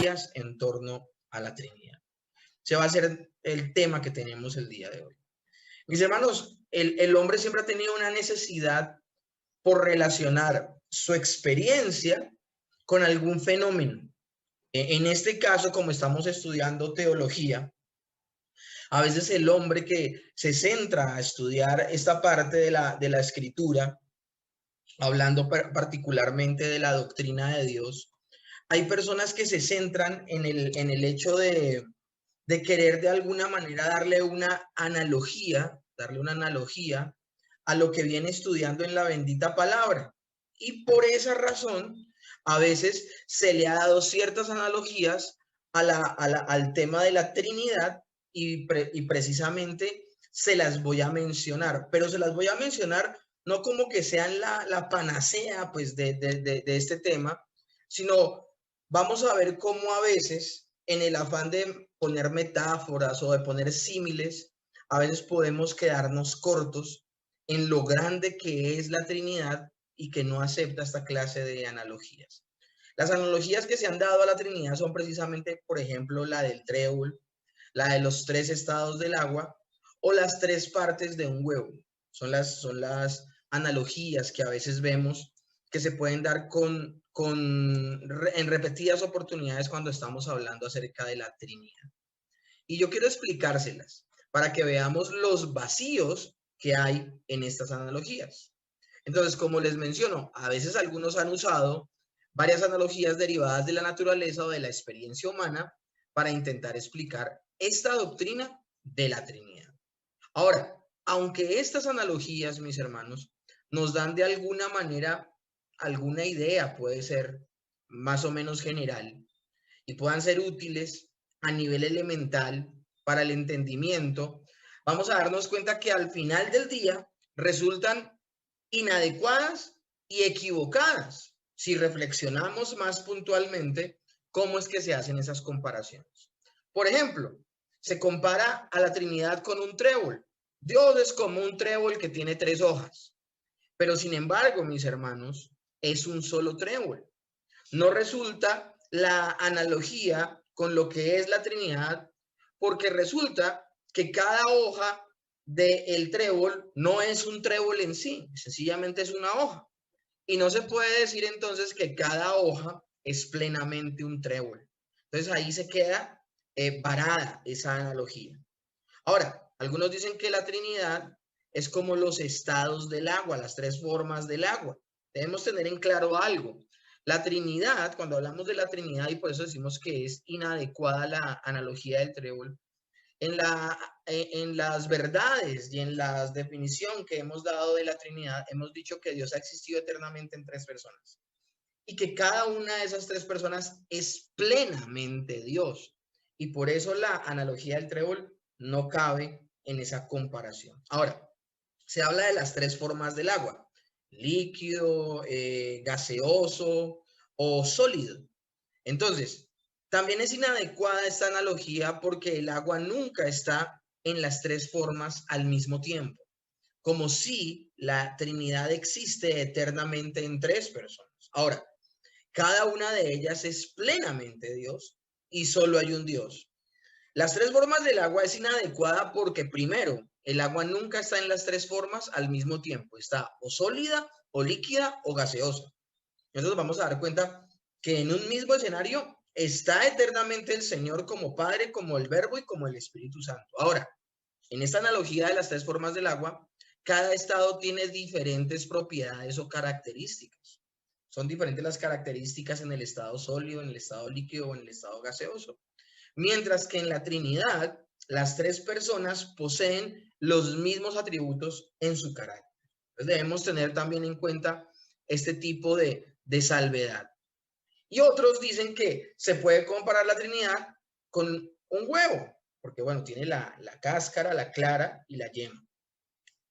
analogías en torno a la Trinidad. Ese va a ser el tema que tenemos el día de hoy. Mis hermanos, el hombre siempre ha tenido una necesidad por relacionar su experiencia con algún fenómeno. En este caso, como estamos estudiando teología, a veces el hombre que se centra a estudiar esta parte de la escritura, hablando particularmente de la doctrina de Dios, hay personas que se centran en el hecho de querer de alguna manera darle una analogía a lo que viene estudiando en la bendita palabra. Y por esa razón, a veces se le ha dado ciertas analogías al tema de la Trinidad y precisamente se las voy a mencionar, pero se las voy a mencionar no como que sean la panacea pues de este tema, sino vamos a ver cómo a veces en el afán de poner metáforas o de poner símiles, a veces podemos quedarnos cortos en lo grande que es la Trinidad y que no acepta esta clase de analogías. Las analogías que se han dado a la Trinidad son precisamente, por ejemplo, la del trébol, la de los 3 estados del agua o las 3 partes de un huevo. Son las analogías que a veces vemos que se pueden dar en repetidas oportunidades cuando estamos hablando acerca de la Trinidad. Y yo quiero explicárselas para que veamos los vacíos que hay en estas analogías. Entonces, como les menciono, a veces algunos han usado varias analogías derivadas de la naturaleza o de la experiencia humana para intentar explicar esta doctrina de la Trinidad. Ahora, aunque estas analogías, mis hermanos, nos dan de alguna manera alguna idea, puede ser más o menos general, y puedan ser útiles a nivel elemental para el entendimiento, vamos a darnos cuenta que al final del día resultan inadecuadas y equivocadas si reflexionamos más puntualmente cómo es que se hacen esas comparaciones. Por ejemplo, se compara a la Trinidad con un trébol. Dios es como un trébol que tiene 3 hojas, pero sin embargo, mis hermanos, es un solo trébol. No resulta la analogía con lo que es la Trinidad, porque resulta que cada hoja del trébol no es un trébol en sí, sencillamente es una hoja. Y no se puede decir entonces que cada hoja es plenamente un trébol. Entonces ahí se queda varada esa analogía. Ahora, algunos dicen que la Trinidad es como los estados del agua, las 3 formas del agua. Debemos tener en claro algo. La Trinidad, cuando hablamos de la Trinidad, y por eso decimos que es inadecuada la analogía del trébol, en las verdades y en la definición que hemos dado de la Trinidad, hemos dicho que Dios ha existido eternamente en 3 personas y que cada una de esas 3 personas es plenamente Dios. Y por eso la analogía del trébol no cabe en esa comparación. Ahora, se habla de las 3 formas del agua: líquido, gaseoso o sólido. Entonces, también es inadecuada esta analogía porque el agua nunca está en las 3 formas al mismo tiempo, como si la Trinidad existe eternamente en 3 personas. Ahora, cada una de ellas es plenamente Dios y solo hay un Dios. Las 3 formas del agua es inadecuada porque, primero, el agua nunca está en las 3 formas al mismo tiempo. Está o sólida, o líquida, o gaseosa. Entonces vamos a dar cuenta que en un mismo escenario está eternamente el Señor como Padre, como el Verbo y como el Espíritu Santo. Ahora, en esta analogía de las 3 formas del agua, cada estado tiene diferentes propiedades o características. Son diferentes las características en el estado sólido, en el estado líquido o en el estado gaseoso. Mientras que en la Trinidad, las 3 personas poseen los mismos atributos en su carácter. Entonces debemos tener también en cuenta este tipo de salvedad. Y otros dicen que se puede comparar la Trinidad con un huevo, porque bueno, tiene la cáscara, la clara y la yema.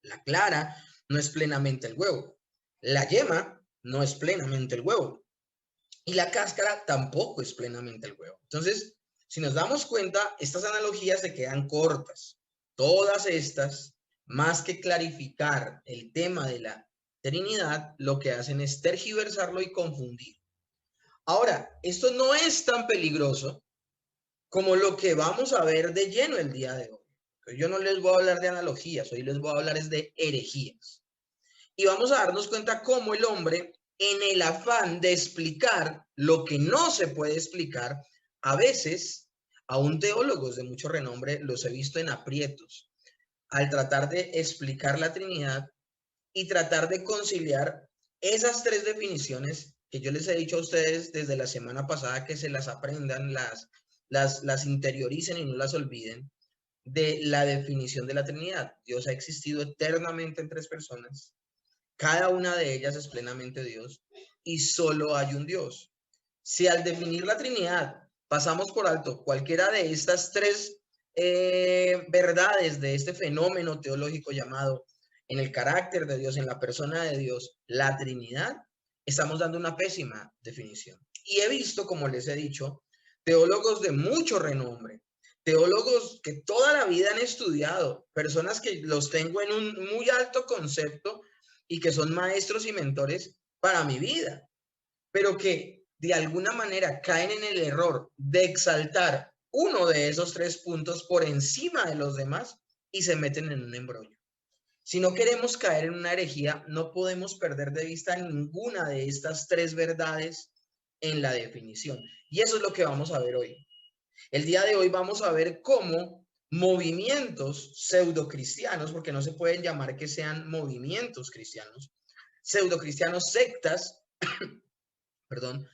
La clara no es plenamente el huevo. La yema no es plenamente el huevo. Y la cáscara tampoco es plenamente el huevo. Entonces, si nos damos cuenta, estas analogías se quedan cortas. Todas estas, más que clarificar el tema de la Trinidad, lo que hacen es tergiversarlo y confundir. Ahora, esto no es tan peligroso como lo que vamos a ver de lleno el día de hoy. Yo no les voy a hablar de analogías, hoy les voy a hablar es de herejías. Y vamos a darnos cuenta cómo el hombre, en el afán de explicar lo que no se puede explicar, a veces, aún teólogos de mucho renombre, los he visto en aprietos, al tratar de explicar la Trinidad y tratar de conciliar esas tres definiciones que yo les he dicho a ustedes desde la semana pasada, que se las aprendan, las interioricen y no las olviden, de la definición de la Trinidad. Dios ha existido eternamente en tres personas, cada una de ellas es plenamente Dios y solo hay un Dios. Si al definir la Trinidad pasamos por alto cualquiera de estas tres verdades de este fenómeno teológico llamado en el carácter de Dios, en la persona de Dios, la Trinidad, estamos dando una pésima definición. Y he visto, como les he dicho, teólogos de mucho renombre, teólogos que toda la vida han estudiado, personas que los tengo en un muy alto concepto y que son maestros y mentores para mi vida, pero que de alguna manera caen en el error de exaltar uno de esos tres puntos por encima de los demás y se meten en un embrollo. Si no queremos caer en una herejía, no podemos perder de vista ninguna de estas tres verdades en la definición. Y eso es lo que vamos a ver hoy. El día de hoy vamos a ver cómo movimientos pseudocristianos, porque no se pueden llamar que sean movimientos cristianos, pseudocristianos, sectas, perdón,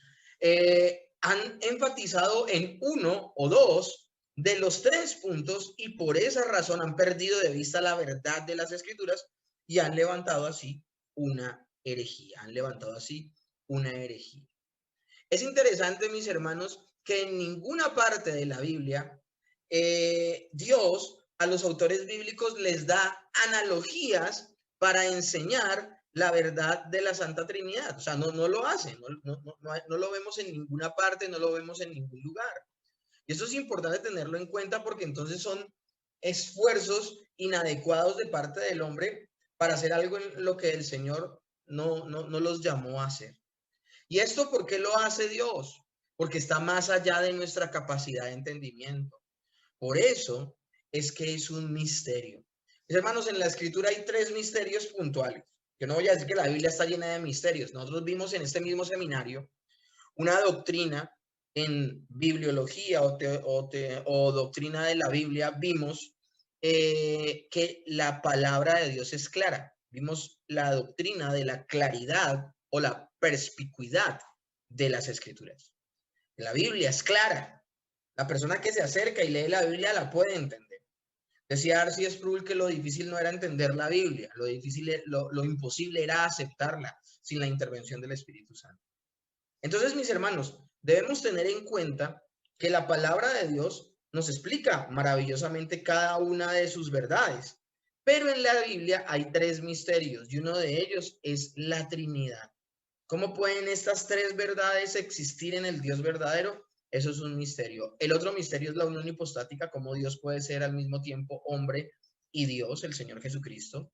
han enfatizado en uno o dos de los tres puntos y por esa razón han perdido de vista la verdad de las escrituras y han levantado así una herejía, han levantado así una herejía. Es interesante, mis hermanos, que en ninguna parte de la Biblia Dios a los autores bíblicos les da analogías para enseñar la verdad de la Santa Trinidad. O sea, no lo hacen, no lo vemos en ninguna parte, no lo vemos en ningún lugar. Y eso es importante tenerlo en cuenta porque entonces son esfuerzos inadecuados de parte del hombre para hacer algo en lo que el Señor no los llamó a hacer. ¿Y esto por qué lo hace Dios? Porque está más allá de nuestra capacidad de entendimiento. Por eso es que es un misterio. Mis hermanos, en la escritura hay tres misterios puntuales. Yo no voy a decir que la Biblia está llena de misterios. Nosotros vimos en este mismo seminario una doctrina en bibliología o doctrina de la Biblia. Vimos que la palabra de Dios es clara. Vimos la doctrina de la claridad o la perspicuidad de las escrituras. La Biblia es clara. La persona que se acerca y lee la Biblia la puede entender. Decía R.C. Sproul que lo difícil no era entender la Biblia, lo imposible era aceptarla sin la intervención del Espíritu Santo. Entonces, mis hermanos, debemos tener en cuenta que la palabra de Dios nos explica maravillosamente cada una de sus verdades, pero en la Biblia hay tres misterios y uno de ellos es la Trinidad. ¿Cómo pueden estas tres verdades existir en el Dios verdadero? Eso es un misterio. El otro misterio es la unión hipostática, cómo Dios puede ser al mismo tiempo hombre y Dios, el Señor Jesucristo.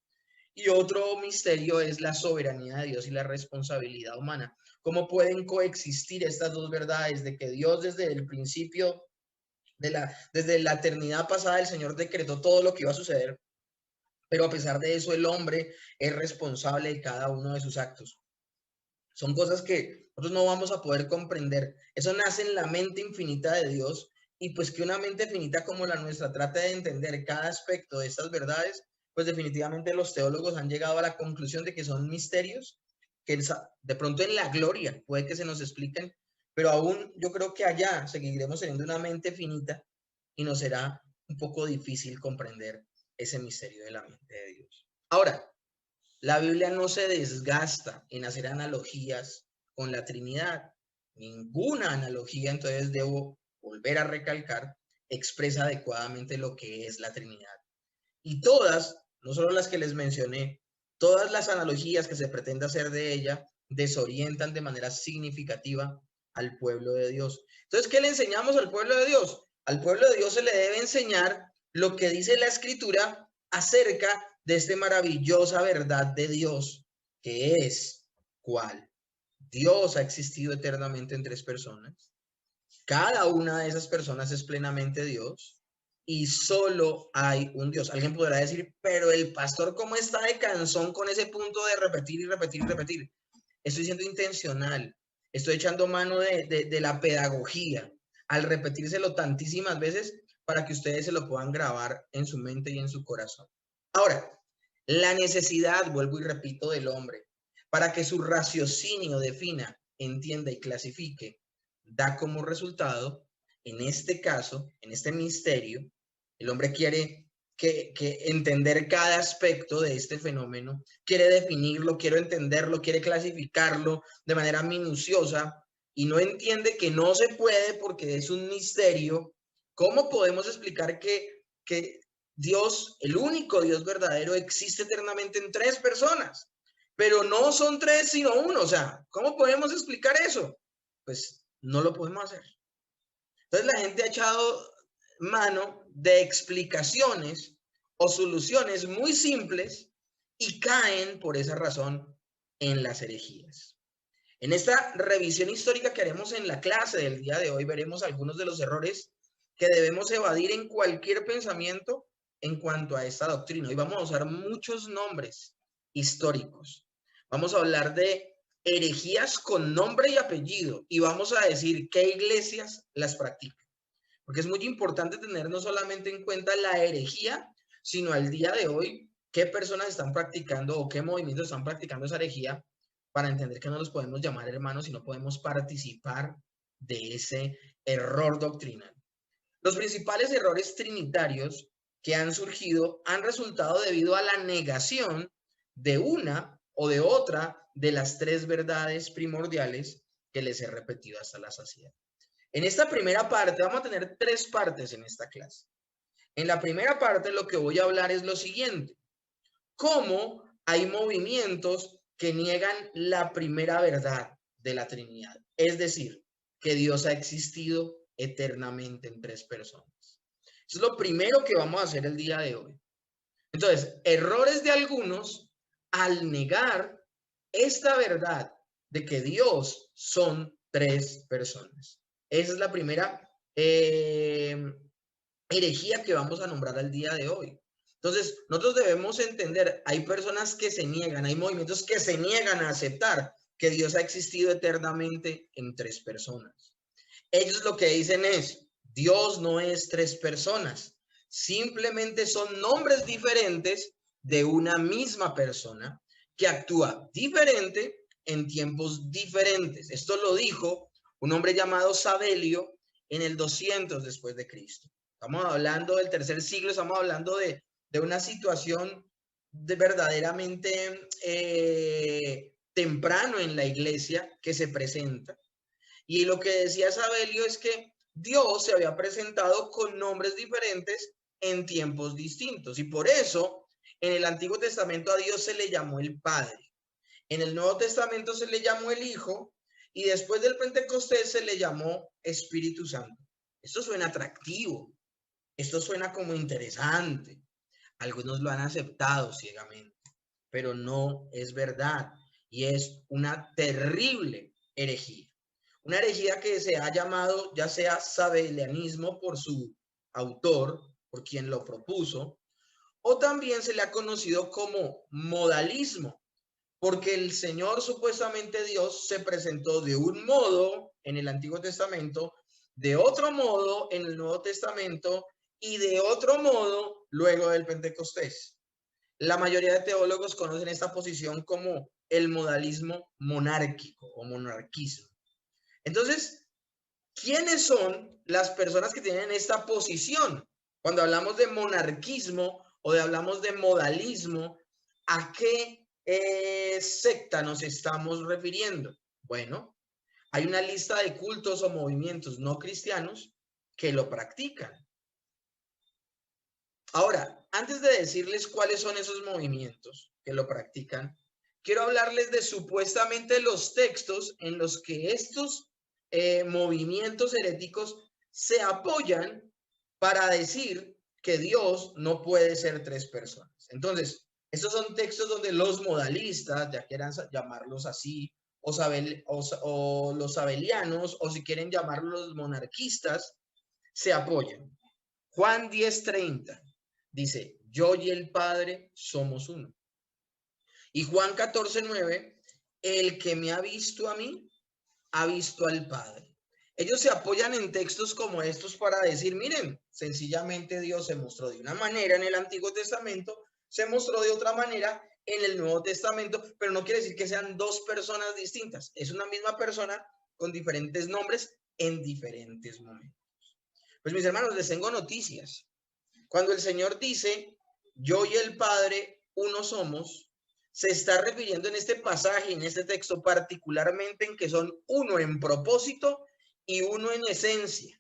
Y otro misterio es la soberanía de Dios y la responsabilidad humana. ¿Cómo pueden coexistir estas dos verdades de que Dios desde el principio, desde la eternidad pasada, el Señor decretó todo lo que iba a suceder, pero a pesar de eso el hombre es responsable de cada uno de sus actos? Son cosas que nosotros no vamos a poder comprender. Eso nace en la mente infinita de Dios y pues que una mente finita como la nuestra trate de entender cada aspecto de estas verdades, pues definitivamente los teólogos han llegado a la conclusión de que son misterios que de pronto en la gloria puede que se nos expliquen, pero aún yo creo que allá seguiremos teniendo una mente finita y nos será un poco difícil comprender ese misterio de la mente de Dios. Ahora, la Biblia no se desgasta en hacer analogías con la Trinidad. Ninguna analogía, entonces debo volver a recalcar, expresa adecuadamente lo que es la Trinidad. Y todas, no solo las que les mencioné, todas las analogías que se pretende hacer de ella desorientan de manera significativa al pueblo de Dios. Entonces, ¿qué le enseñamos al pueblo de Dios? Al pueblo de Dios se le debe enseñar lo que dice la Escritura acerca de esta maravillosa verdad de Dios, que es ¿cuál? Dios ha existido eternamente en tres personas. Cada una de esas personas es plenamente Dios y solo hay un Dios. Alguien podrá decir, pero el pastor, ¿cómo está de cansón con ese punto de repetir y repetir y repetir? Estoy siendo intencional. Estoy echando mano de la pedagogía al repetírselo tantísimas veces para que ustedes se lo puedan grabar en su mente y en su corazón. Ahora, la necesidad, vuelvo y repito, del hombre para que su raciocinio defina, entienda y clasifique, da como resultado, en este caso, en este misterio, el hombre quiere que entender cada aspecto de este fenómeno, quiere definirlo, quiere entenderlo, quiere clasificarlo de manera minuciosa y no entiende que no se puede porque es un misterio. ¿Cómo podemos explicar que Dios, el único Dios verdadero, existe eternamente en tres personas? Pero no son tres, sino uno. O sea, ¿cómo podemos explicar eso? Pues no lo podemos hacer. Entonces la gente ha echado mano de explicaciones o soluciones muy simples y caen por esa razón en las herejías. En esta revisión histórica que haremos en la clase del día de hoy, veremos algunos de los errores que debemos evadir en cualquier pensamiento en cuanto a esta doctrina. Y vamos a usar muchos nombres históricos. Vamos a hablar de herejías con nombre y apellido y vamos a decir qué iglesias las practican. Porque es muy importante tener no solamente en cuenta la herejía, sino al día de hoy qué personas están practicando o qué movimientos están practicando esa herejía para entender que no los podemos llamar hermanos y no podemos participar de ese error doctrinal. Los principales errores trinitarios que han surgido han resultado debido a la negación de una o de otra de las tres verdades primordiales que les he repetido hasta la saciedad. En esta primera parte, vamos a tener tres partes en esta clase. En la primera parte lo que voy a hablar es lo siguiente: cómo hay movimientos que niegan la primera verdad de la Trinidad, es decir, que Dios ha existido eternamente en tres personas. Eso es lo primero que vamos a hacer el día de hoy. Entonces, errores de algunos al negar esta verdad de que Dios son tres personas. Esa es la primera herejía que vamos a nombrar al día de hoy. Entonces, nosotros debemos entender, hay personas que se niegan, hay movimientos que se niegan a aceptar que Dios ha existido eternamente en tres personas. Ellos lo que dicen es, Dios no es tres personas, simplemente son nombres diferentes de una misma persona que actúa diferente en tiempos diferentes. Esto lo dijo un hombre llamado Sabelio en el 200 después de Cristo. Estamos hablando del tercer siglo, estamos hablando de una situación verdaderamente temprano en la iglesia que se presenta. Y lo que decía Sabelio es que Dios se había presentado con nombres diferentes en tiempos distintos. Y por eso en el Antiguo Testamento a Dios se le llamó el Padre. En el Nuevo Testamento se le llamó el Hijo. Y después del Pentecostés se le llamó Espíritu Santo. Esto suena atractivo. Esto suena como interesante. Algunos lo han aceptado ciegamente, pero no es verdad. Y es una terrible herejía. Una herejía que se ha llamado ya sea sabelianismo por su autor, por quien lo propuso, o también se le ha conocido como modalismo, porque el Señor, supuestamente Dios, se presentó de un modo en el Antiguo Testamento, de otro modo en el Nuevo Testamento y de otro modo luego del Pentecostés. La mayoría de teólogos conocen esta posición como el modalismo monárquico o monarquismo. Entonces, ¿quiénes son las personas que tienen esta posición? Cuando hablamos de monarquismo o hablamos de modalismo, ¿a qué secta nos estamos refiriendo? Bueno, hay una lista de cultos o movimientos no cristianos que lo practican. Ahora, antes de decirles cuáles son esos movimientos que lo practican, quiero hablarles de supuestamente los textos en los que estos movimientos heréticos se apoyan para decir que Dios no puede ser tres personas. Entonces, estos son textos donde los modalistas, ya quieran llamarlos así, o los sabelianos, o si quieren llamarlos los monarquistas, se apoyan. Juan 10:30 dice, yo y el Padre somos uno. Y Juan 14:9, el que me ha visto a mí, ha visto al Padre. Ellos se apoyan en textos como estos para decir, miren, sencillamente Dios se mostró de una manera en el Antiguo Testamento, se mostró de otra manera en el Nuevo Testamento, pero no quiere decir que sean dos personas distintas. Es una misma persona con diferentes nombres en diferentes momentos. Pues mis hermanos, les tengo noticias. Cuando el Señor dice, yo y el Padre uno somos, se está refiriendo en este pasaje, en este texto particularmente en que son uno en propósito y uno en esencia,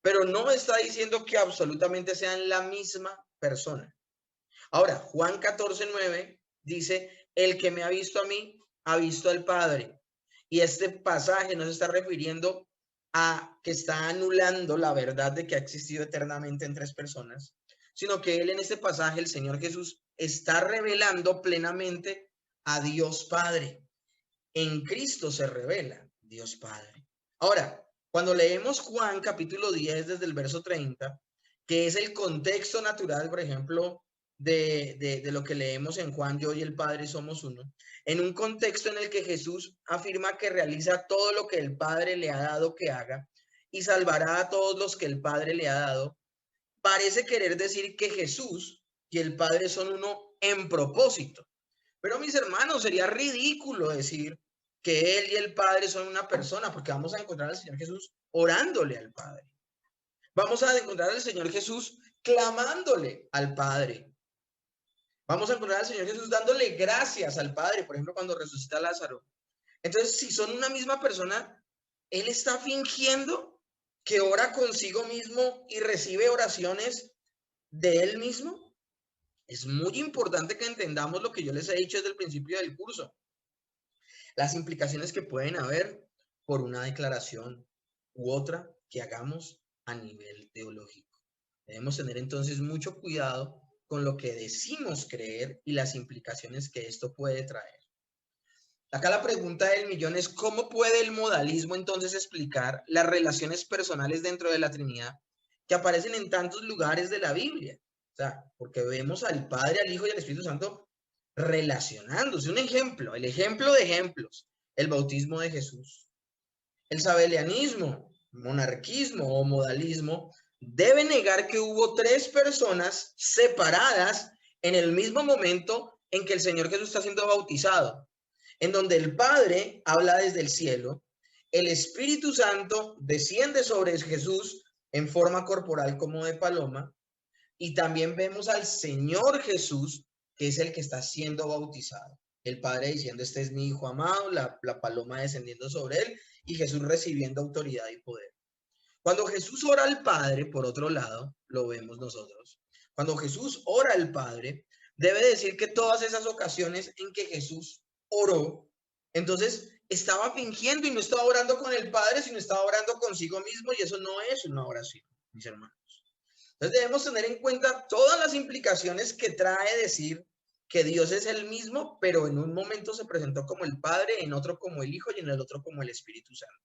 pero no está diciendo que absolutamente sean la misma persona. Ahora, Juan 14:9 dice, el que me ha visto a mí, ha visto al Padre. Y este pasaje no se está refiriendo a que está anulando la verdad de que ha existido eternamente en tres personas, sino que él en este pasaje, el Señor Jesús, está revelando plenamente a Dios Padre. En Cristo se revela Dios Padre. Ahora, cuando leemos Juan capítulo 10 desde el verso 30, que es el contexto natural, por ejemplo, de lo que leemos en Juan, yo y el Padre somos uno, en un contexto en el que Jesús afirma que realiza todo lo que el Padre le ha dado que haga y salvará a todos los que el Padre le ha dado, parece querer decir que Jesús y el Padre son uno en propósito. Pero mis hermanos, sería ridículo decir que Él y el Padre son una persona, porque vamos a encontrar al Señor Jesús orándole al Padre. Vamos a encontrar al Señor Jesús clamándole al Padre. Vamos a encontrar al Señor Jesús dándole gracias al Padre, por ejemplo, cuando resucita a Lázaro. Entonces, si son una misma persona, Él está fingiendo que ora consigo mismo y recibe oraciones de Él mismo. Es muy importante que entendamos lo que yo les he dicho desde el principio del curso. Las implicaciones que pueden haber por una declaración u otra que hagamos a nivel teológico. Debemos tener entonces mucho cuidado con lo que decimos creer y las implicaciones que esto puede traer. Acá la pregunta del millón es, ¿cómo puede el modalismo entonces explicar las relaciones personales dentro de la Trinidad que aparecen en tantos lugares de la Biblia? O sea, porque vemos al Padre, al Hijo y al Espíritu Santo relacionándose. Un ejemplo, el ejemplo de ejemplos, el bautismo de Jesús. El sabelianismo, monarquismo o modalismo debe negar que hubo tres personas separadas en el mismo momento en que el Señor Jesús está siendo bautizado, en donde el Padre habla desde el cielo, el Espíritu Santo desciende sobre Jesús en forma corporal como de paloma, y también vemos al Señor Jesús, que es el que está siendo bautizado. El Padre diciendo, este es mi Hijo amado, la paloma descendiendo sobre él, y Jesús recibiendo autoridad y poder. Cuando Jesús ora al Padre, por otro lado, lo vemos nosotros. Cuando Jesús ora al Padre, debe decir que todas esas ocasiones en que Jesús oró, entonces estaba fingiendo y no estaba orando con el Padre, sino estaba orando consigo mismo, y eso no es una oración, mis hermanos. Entonces debemos tener en cuenta todas las implicaciones que trae decir que Dios es el mismo, pero en un momento se presentó como el Padre, en otro como el Hijo y en el otro como el Espíritu Santo.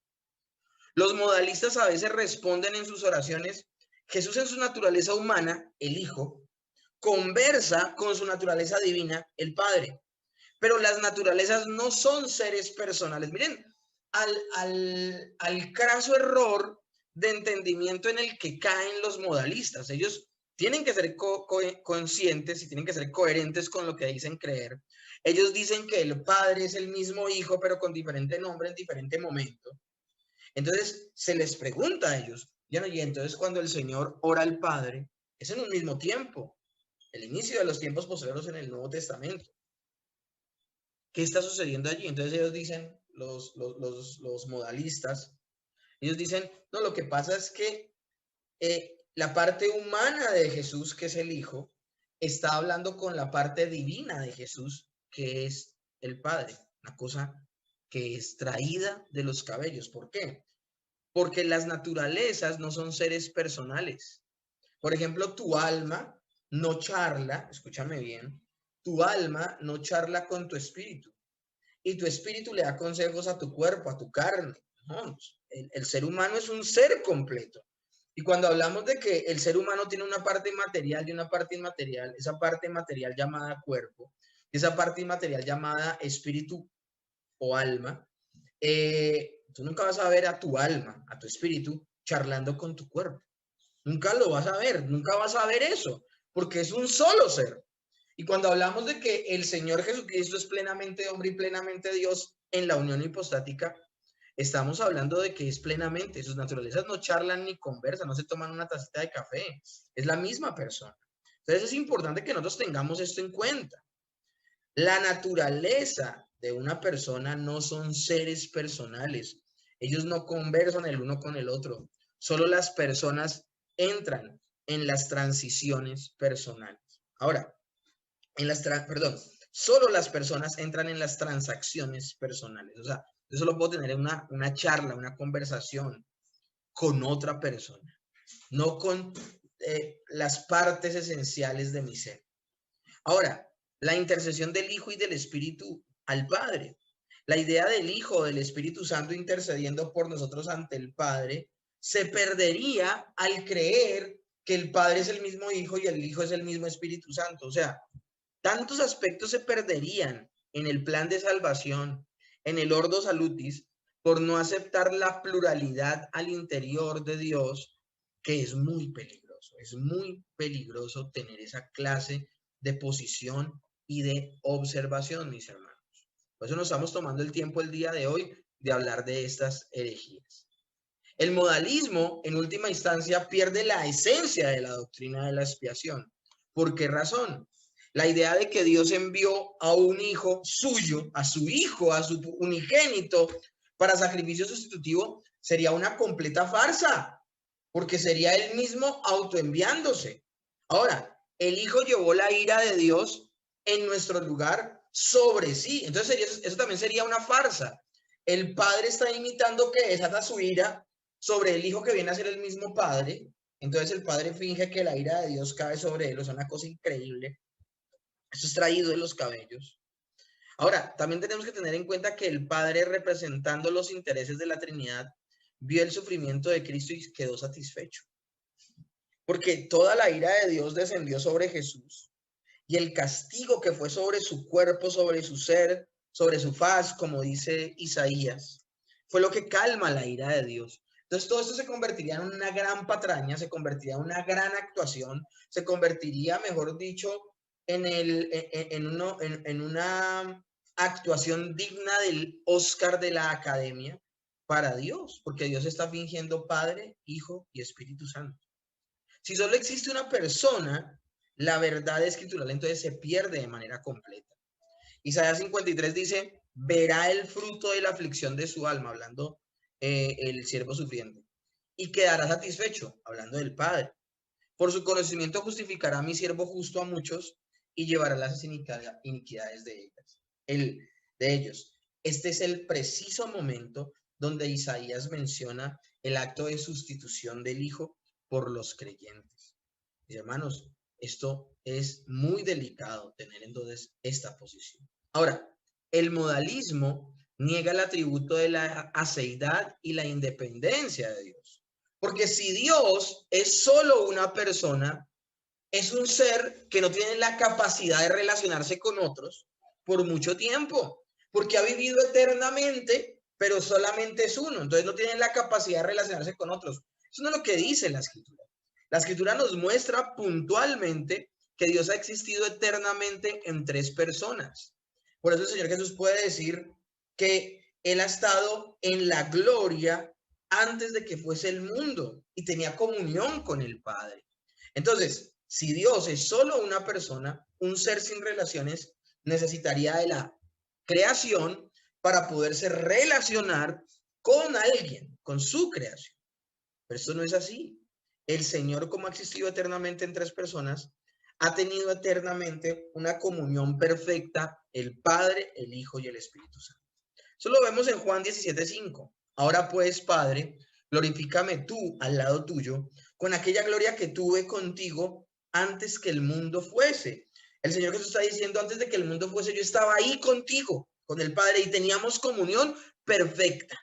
Los modalistas a veces responden en sus oraciones, Jesús en su naturaleza humana, el Hijo, conversa con su naturaleza divina, el Padre. Pero las naturalezas no son seres personales. Miren, al craso error de entendimiento en el que caen los modalistas. Ellos tienen que ser conscientes y tienen que ser coherentes con lo que dicen creer. Ellos dicen que el Padre es el mismo Hijo, pero con diferente nombre en diferente momento. Entonces se les pregunta a ellos, y entonces cuando el Señor ora al Padre, es en un mismo tiempo, el inicio de los tiempos posteriores en el Nuevo Testamento. ¿Qué está sucediendo allí? Entonces ellos dicen, los modalistas, ellos dicen, no, lo que pasa es que la parte humana de Jesús, que es el Hijo, está hablando con la parte divina de Jesús, que es el Padre, una cosa que es traída de los cabellos. ¿Por qué? Porque las naturalezas no son seres personales. Por ejemplo, tu alma no charla, escúchame bien, tu alma no charla con tu espíritu. y tu espíritu le da consejos a tu cuerpo, a tu carne. No, el ser humano es un ser completo. Y cuando hablamos de que el ser humano tiene una parte material y una parte inmaterial, esa parte material llamada cuerpo, esa parte inmaterial llamada espíritu o alma, tú nunca vas a ver a tu alma, a tu espíritu, charlando con tu cuerpo. Nunca lo vas a ver, nunca vas a ver eso, porque es un solo ser. Y cuando hablamos de que el Señor Jesucristo es plenamente hombre y plenamente Dios en la unión hipostática, estamos hablando de que es plenamente, sus naturalezas no charlan ni conversan, no se toman una tacita de café, es la misma persona. Entonces es importante que nosotros tengamos esto en cuenta. La naturaleza de una persona no son seres personales, ellos no conversan el uno con el otro, solo las personas entran en las transiciones personales. Ahora, solo las personas entran en las transacciones personales. O sea, yo solo puedo tener una charla, una conversación con otra persona, no con las partes esenciales de mi ser. Ahora, la intercesión del Hijo y del Espíritu al Padre. La idea del Hijo, del Espíritu Santo intercediendo por nosotros ante el Padre, se perdería al creer que el Padre es el mismo Hijo y el Hijo es el mismo Espíritu Santo. O sea, tantos aspectos se perderían en el plan de salvación, en el Ordo Salutis, por no aceptar la pluralidad al interior de Dios, que es muy peligroso. Es muy peligroso tener esa clase de posición y de observación, mis hermanos. Por eso nos estamos tomando el tiempo el día de hoy de hablar de estas herejías. El modalismo, en última instancia, pierde la esencia de la doctrina de la expiación. ¿Por qué razón? La idea de que Dios envió a un hijo suyo, a su unigénito, para sacrificio sustitutivo, sería una completa farsa, porque sería él mismo autoenviándose. Ahora, el hijo llevó la ira de Dios en nuestro lugar sobre sí. Entonces, eso también sería una farsa. El padre está imitando que desata su ira sobre el hijo que viene a ser el mismo padre. Entonces, el padre finge que la ira de Dios cae sobre él. O sea, una cosa increíble. Eso es traído de los cabellos. Ahora, también tenemos que tener en cuenta que el Padre, representando los intereses de la Trinidad, vio el sufrimiento de Cristo y quedó satisfecho. Porque toda la ira de Dios descendió sobre Jesús y el castigo que fue sobre su cuerpo, sobre su ser, sobre su faz, como dice Isaías, fue lo que calma la ira de Dios. Entonces todo esto se convertiría en una gran patraña, se convertiría en una gran actuación, se convertiría, mejor dicho, en una actuación digna del Oscar de la Academia para Dios, porque Dios está fingiendo Padre, Hijo y Espíritu Santo. Si solo existe una persona, la verdad escritural entonces se pierde de manera completa. Isaías 53 dice, verá el fruto de la aflicción de su alma, hablando el siervo sufriente, y quedará satisfecho, hablando del Padre. Por su conocimiento justificará a mi siervo justo a muchos y llevará las iniquidades de ellos. Este es el preciso momento donde Isaías menciona el acto de sustitución del Hijo por los creyentes. Mis hermanos, esto es muy delicado tener entonces esta posición. Ahora, el modalismo niega el atributo de la aceidad y la independencia de Dios. Porque si Dios es solo una persona, es un ser que no tiene la capacidad de relacionarse con otros por mucho tiempo, porque ha vivido eternamente, pero solamente es uno. Entonces no tiene la capacidad de relacionarse con otros. Eso no es lo que dice la Escritura. La Escritura nos muestra puntualmente que Dios ha existido eternamente en tres personas. Por eso el Señor Jesús puede decir que Él ha estado en la gloria antes de que fuese el mundo y tenía comunión con el Padre. Entonces, si Dios es solo una persona, un ser sin relaciones, necesitaría de la creación para poderse relacionar con alguien, con su creación. Pero esto no es así. El Señor, como ha existido eternamente en tres personas, ha tenido eternamente una comunión perfecta, el Padre, el Hijo y el Espíritu Santo. Eso lo vemos en Juan 17:5. Ahora pues, Padre, glorifícame tú al lado tuyo con aquella gloria que tuve contigo antes que el mundo fuese. El Señor Jesús está diciendo, antes de que el mundo fuese, yo estaba ahí contigo. con el Padre y teníamos comunión perfecta.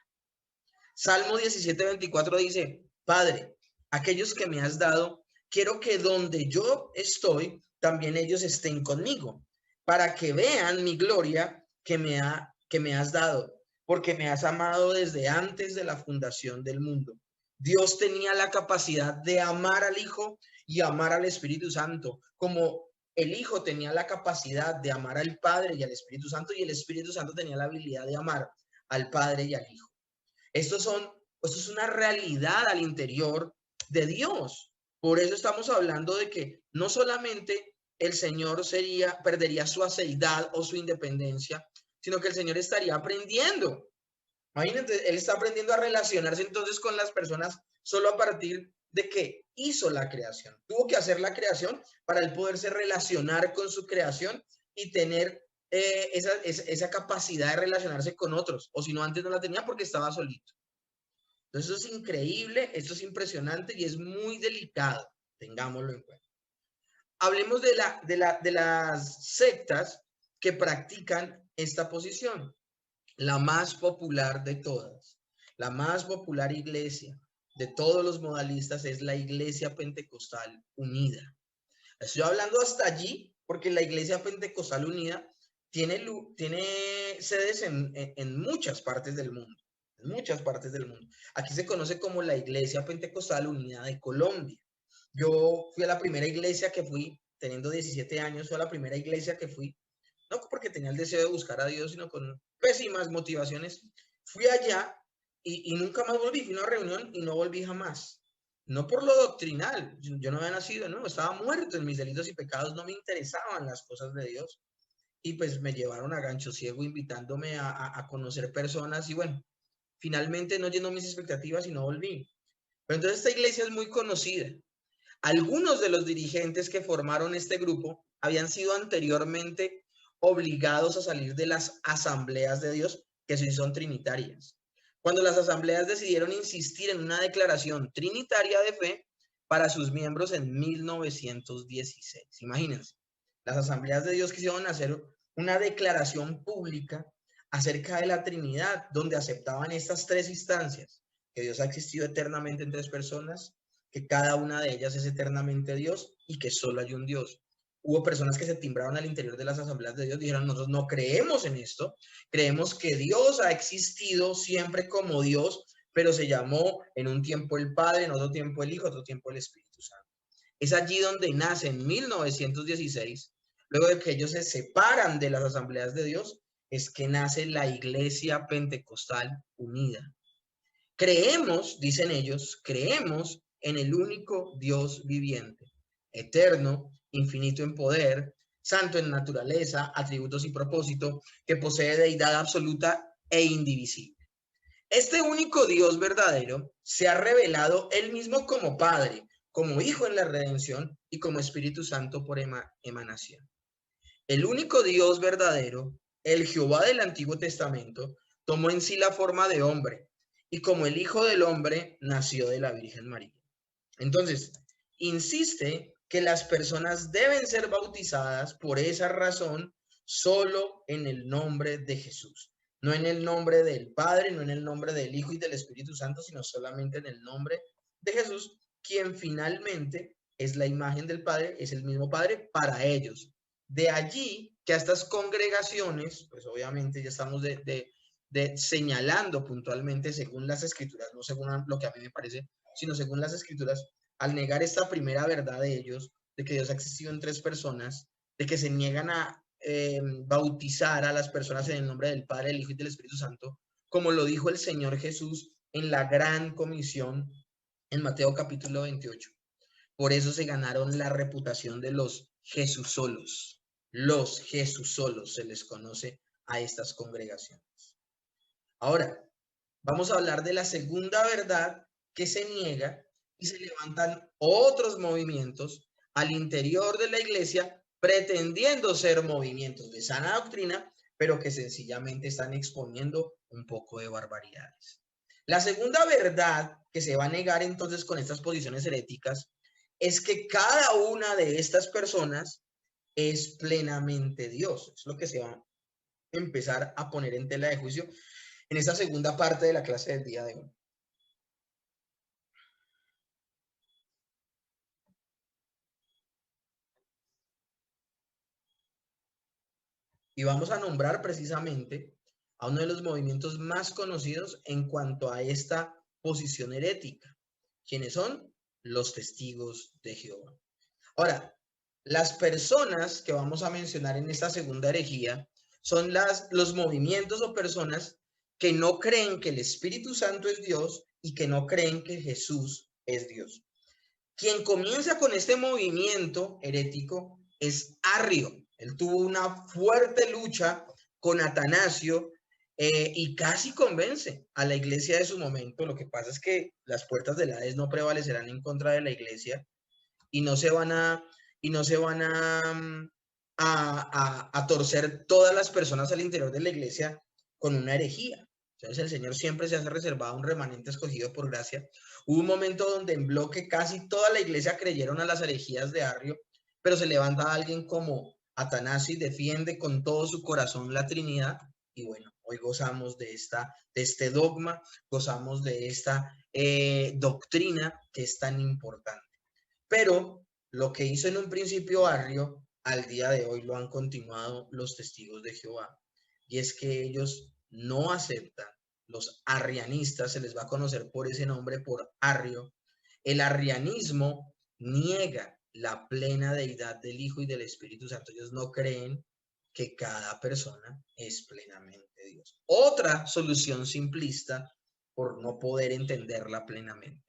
Salmo 17:24 dice, Padre, aquellos que me has dado, quiero que donde yo estoy, también ellos estén conmigo, para que vean mi gloria que me has dado, porque me has amado desde antes de la fundación del mundo. Dios tenía la capacidad de amar al Hijo y amar al Espíritu Santo, como el Hijo tenía la capacidad de amar al Padre y al Espíritu Santo, y el Espíritu Santo tenía la habilidad de amar al Padre y al Hijo. Esto es una realidad al interior de Dios. Por eso estamos hablando de que no solamente el Señor perdería su aceidad o su independencia, sino que el Señor estaría aprendiendo. Imagínate, Él está aprendiendo a relacionarse entonces con las personas solo a partir de que hizo la creación. Tuvo que hacer la creación para Él poderse relacionar con su creación y tener esa capacidad de relacionarse con otros, o si no, antes no la tenía porque estaba solito. Entonces, eso es increíble, esto es impresionante y es muy delicado, tengámoslo en cuenta. Hablemos de las sectas que practican esta posición. La más popular de todas, la más popular iglesia de todos los modalistas es la Iglesia Pentecostal Unida. Estoy hablando hasta allí porque la Iglesia Pentecostal Unida tiene sedes en muchas partes del mundo. En muchas partes del mundo. Aquí se conoce como la Iglesia Pentecostal Unida de Colombia. Yo fui a la primera iglesia que fui, teniendo 17 años, fue a la primera iglesia que fui, no porque tenía el deseo de buscar a Dios, sino con pésimas motivaciones. Fui allá y nunca más volví. Fui a una reunión y no volví jamás. No por lo doctrinal, yo no había nacido, no, estaba muerto en mis delitos y pecados, no me interesaban las cosas de Dios. Y pues me llevaron a gancho ciego invitándome a conocer personas y bueno, finalmente no llenó mis expectativas y no volví. Pero entonces esta iglesia es muy conocida. Algunos de los dirigentes que formaron este grupo habían sido anteriormente obligados a salir de las asambleas de Dios, que sí son trinitarias. Cuando las asambleas decidieron insistir en una declaración trinitaria de fe para sus miembros en 1916. Imagínense, las asambleas de Dios quisieron hacer una declaración pública acerca de la Trinidad, donde aceptaban estas tres instancias, que Dios ha existido eternamente en tres personas, que cada una de ellas es eternamente Dios y que solo hay un Dios. Hubo personas que se timbraron al interior de las asambleas de Dios, dijeron, nosotros no creemos en esto, creemos que Dios ha existido siempre como Dios, pero se llamó en un tiempo el Padre, en otro tiempo el Hijo, en otro tiempo el Espíritu Santo. Es allí donde nace en 1916, luego de que ellos se separan de las asambleas de Dios, es que nace la Iglesia Pentecostal Unida. Creemos, dicen ellos, creemos en el único Dios viviente, eterno, infinito en poder, santo en naturaleza, atributos y propósito, que posee deidad absoluta e indivisible. Este único Dios verdadero se ha revelado él mismo como Padre, como Hijo en la redención y como Espíritu Santo por emanación. El único Dios verdadero, el Jehová del Antiguo Testamento, tomó en sí la forma de hombre y como el Hijo del Hombre nació de la Virgen María. Entonces, insiste que las personas deben ser bautizadas por esa razón solo en el nombre de Jesús. No en el nombre del Padre, no en el nombre del Hijo y del Espíritu Santo, sino solamente en el nombre de Jesús, quien finalmente es la imagen del Padre, es el mismo Padre para ellos. De allí que a estas congregaciones, pues obviamente ya estamos señalando puntualmente según las escrituras, no según lo que a mí me parece, sino según las escrituras, al negar esta primera verdad de ellos, de que Dios ha existido en tres personas, de que se niegan a bautizar a las personas en el nombre del Padre, del Hijo y del Espíritu Santo, como lo dijo el Señor Jesús en la gran comisión en Mateo capítulo 28. Por eso se ganaron la reputación de los Jesusolos. Los Jesusolos se les conoce a estas congregaciones. Ahora, vamos a hablar de la segunda verdad que se niega y se levantan otros movimientos al interior de la iglesia pretendiendo ser movimientos de sana doctrina, pero que sencillamente están exponiendo un poco de barbaridades. La segunda verdad que se va a negar entonces con estas posiciones heréticas es que cada una de estas personas es plenamente Dios. Es lo que se va empezar a poner en tela de juicio en esta segunda parte de la clase del día de hoy. Y vamos a nombrar precisamente a uno de los movimientos más conocidos en cuanto a esta posición herética. ¿Quiénes son? Los testigos de Jehová. Ahora, las personas que vamos a mencionar en esta segunda herejía son los movimientos o personas que no creen que el Espíritu Santo es Dios y que no creen que Jesús es Dios. Quien comienza con este movimiento herético es Arrio. Él tuvo una fuerte lucha con Atanasio y casi convence a la iglesia de su momento. Lo que pasa es que las puertas del Hades no prevalecerán en contra de la iglesia y no se van a torcer todas las personas al interior de la iglesia con una herejía. Entonces el Señor siempre se hace reservado un remanente escogido por gracia. Hubo un momento donde en bloque casi toda la iglesia creyeron a las herejías de Arrio, pero se levanta alguien como Atanasio y defiende con todo su corazón la Trinidad. Y bueno, hoy gozamos de este dogma, gozamos de esta doctrina que es tan importante. Pero lo que hizo en un principio Arrio, al día de hoy lo han continuado los testigos de Jehová. Y es que ellos no aceptan, los arrianistas, se les va a conocer por ese nombre, por Arrio. El arrianismo niega la plena deidad del Hijo y del Espíritu Santo. Ellos no creen que cada persona es plenamente Dios. Otra solución simplista por no poder entenderla plenamente.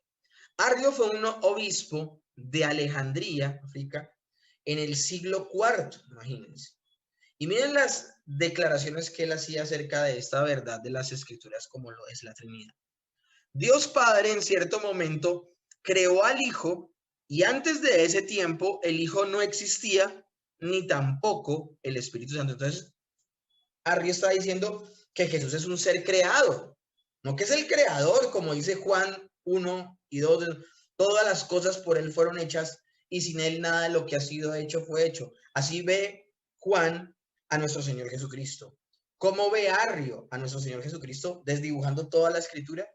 Arrio fue un obispo de Alejandría, África, en el siglo IV, imagínense. Y miren las declaraciones que él hacía acerca de esta verdad de las Escrituras, como lo es la Trinidad. Dios Padre en cierto momento creó al Hijo y antes de ese tiempo el Hijo no existía ni tampoco el Espíritu Santo. Entonces, Arrio está diciendo que Jesús es un ser creado, no que es el creador, como dice Juan 1 y 2, todas las cosas por él fueron hechas y sin él nada de lo que ha sido hecho fue hecho. Así ve Juan a nuestro Señor Jesucristo. ¿Cómo ve Arrio a nuestro Señor Jesucristo desdibujando toda la escritura?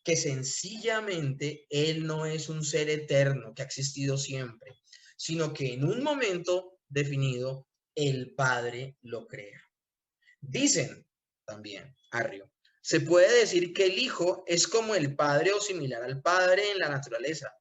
Que sencillamente él no es un ser eterno que ha existido siempre, sino que en un momento definido el Padre lo crea. Dicen también, Arrio, se puede decir que el Hijo es como el Padre o similar al Padre en la naturaleza,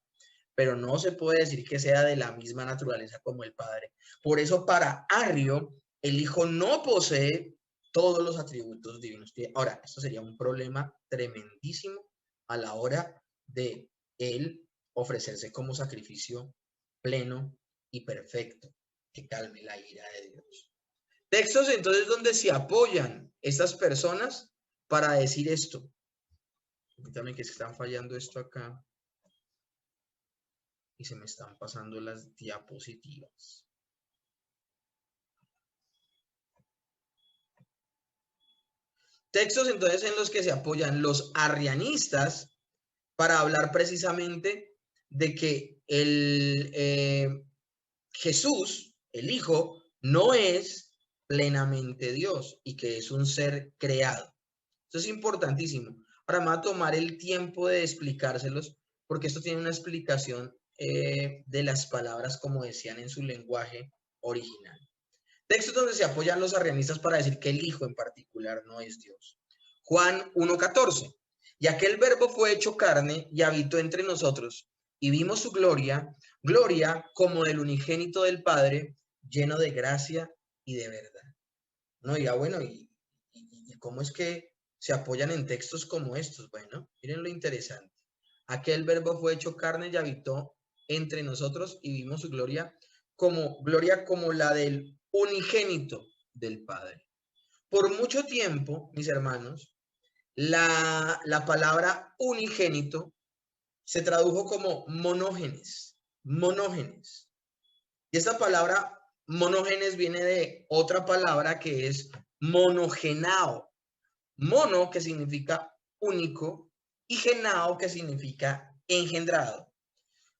pero no se puede decir que sea de la misma naturaleza como el Padre. Por eso para Arrio, el Hijo no posee todos los atributos divinos. Ahora, esto sería un problema tremendísimo a la hora de él ofrecerse como sacrificio pleno y perfecto que calme la ira de Dios. Textos entonces donde se apoyan estas personas para decir esto. Permítame que están fallando esto acá y se me están pasando las diapositivas. Textos entonces en los que se apoyan los arrianistas para hablar precisamente de que Jesús, el Hijo, no es plenamente Dios y que es un ser creado. Esto es importantísimo. Ahora me voy a tomar el tiempo de explicárselos porque esto tiene una explicación de las palabras como decían en su lenguaje original. Textos donde se apoyan los arrianistas para decir que el Hijo en particular no es Dios. Juan 1:14. Y aquel verbo fue hecho carne y habitó entre nosotros y vimos su gloria, gloria como del unigénito del Padre, lleno de gracia y de verdad. No, ya bueno, ¿y cómo es que se apoyan en textos como estos? Bueno, miren lo interesante. Aquel verbo fue hecho carne y habitó entre nosotros y vimos su gloria como la del unigénito del Padre. Por mucho tiempo, mis hermanos, la palabra unigénito se tradujo como monógenes, monógenes. Y esta palabra monógenes viene de otra palabra que es monogenao. Mono, que significa único, y genao, que significa engendrado.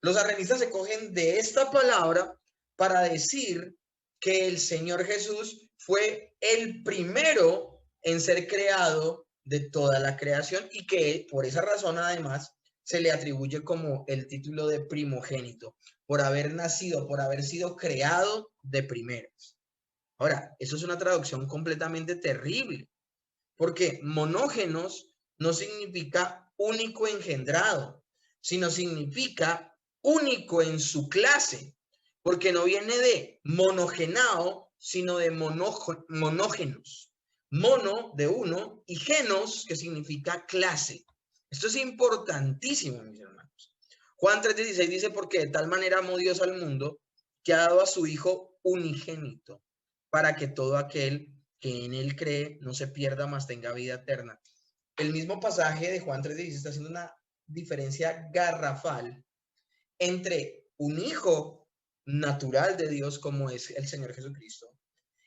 Los arrianistas se cogen de esta palabra para decir que el Señor Jesús fue el primero en ser creado de toda la creación y que por esa razón además se le atribuye como el título de primogénito, por haber nacido, por haber sido creado de primeros. Ahora, eso es una traducción completamente terrible, porque monógenos no significa único engendrado, sino significa único en su clase, porque no viene de monogenao, sino de monógenos. Mono de uno y genos, que significa clase. Esto es importantísimo, mis hermanos. Juan 3:16 dice, porque de tal manera amó Dios al mundo, que ha dado a su Hijo unigénito, para que todo aquel que en él cree no se pierda, mas tenga vida eterna. El mismo pasaje de Juan 3:16 está haciendo una diferencia garrafal entre un hijo natural de Dios, como es el Señor Jesucristo,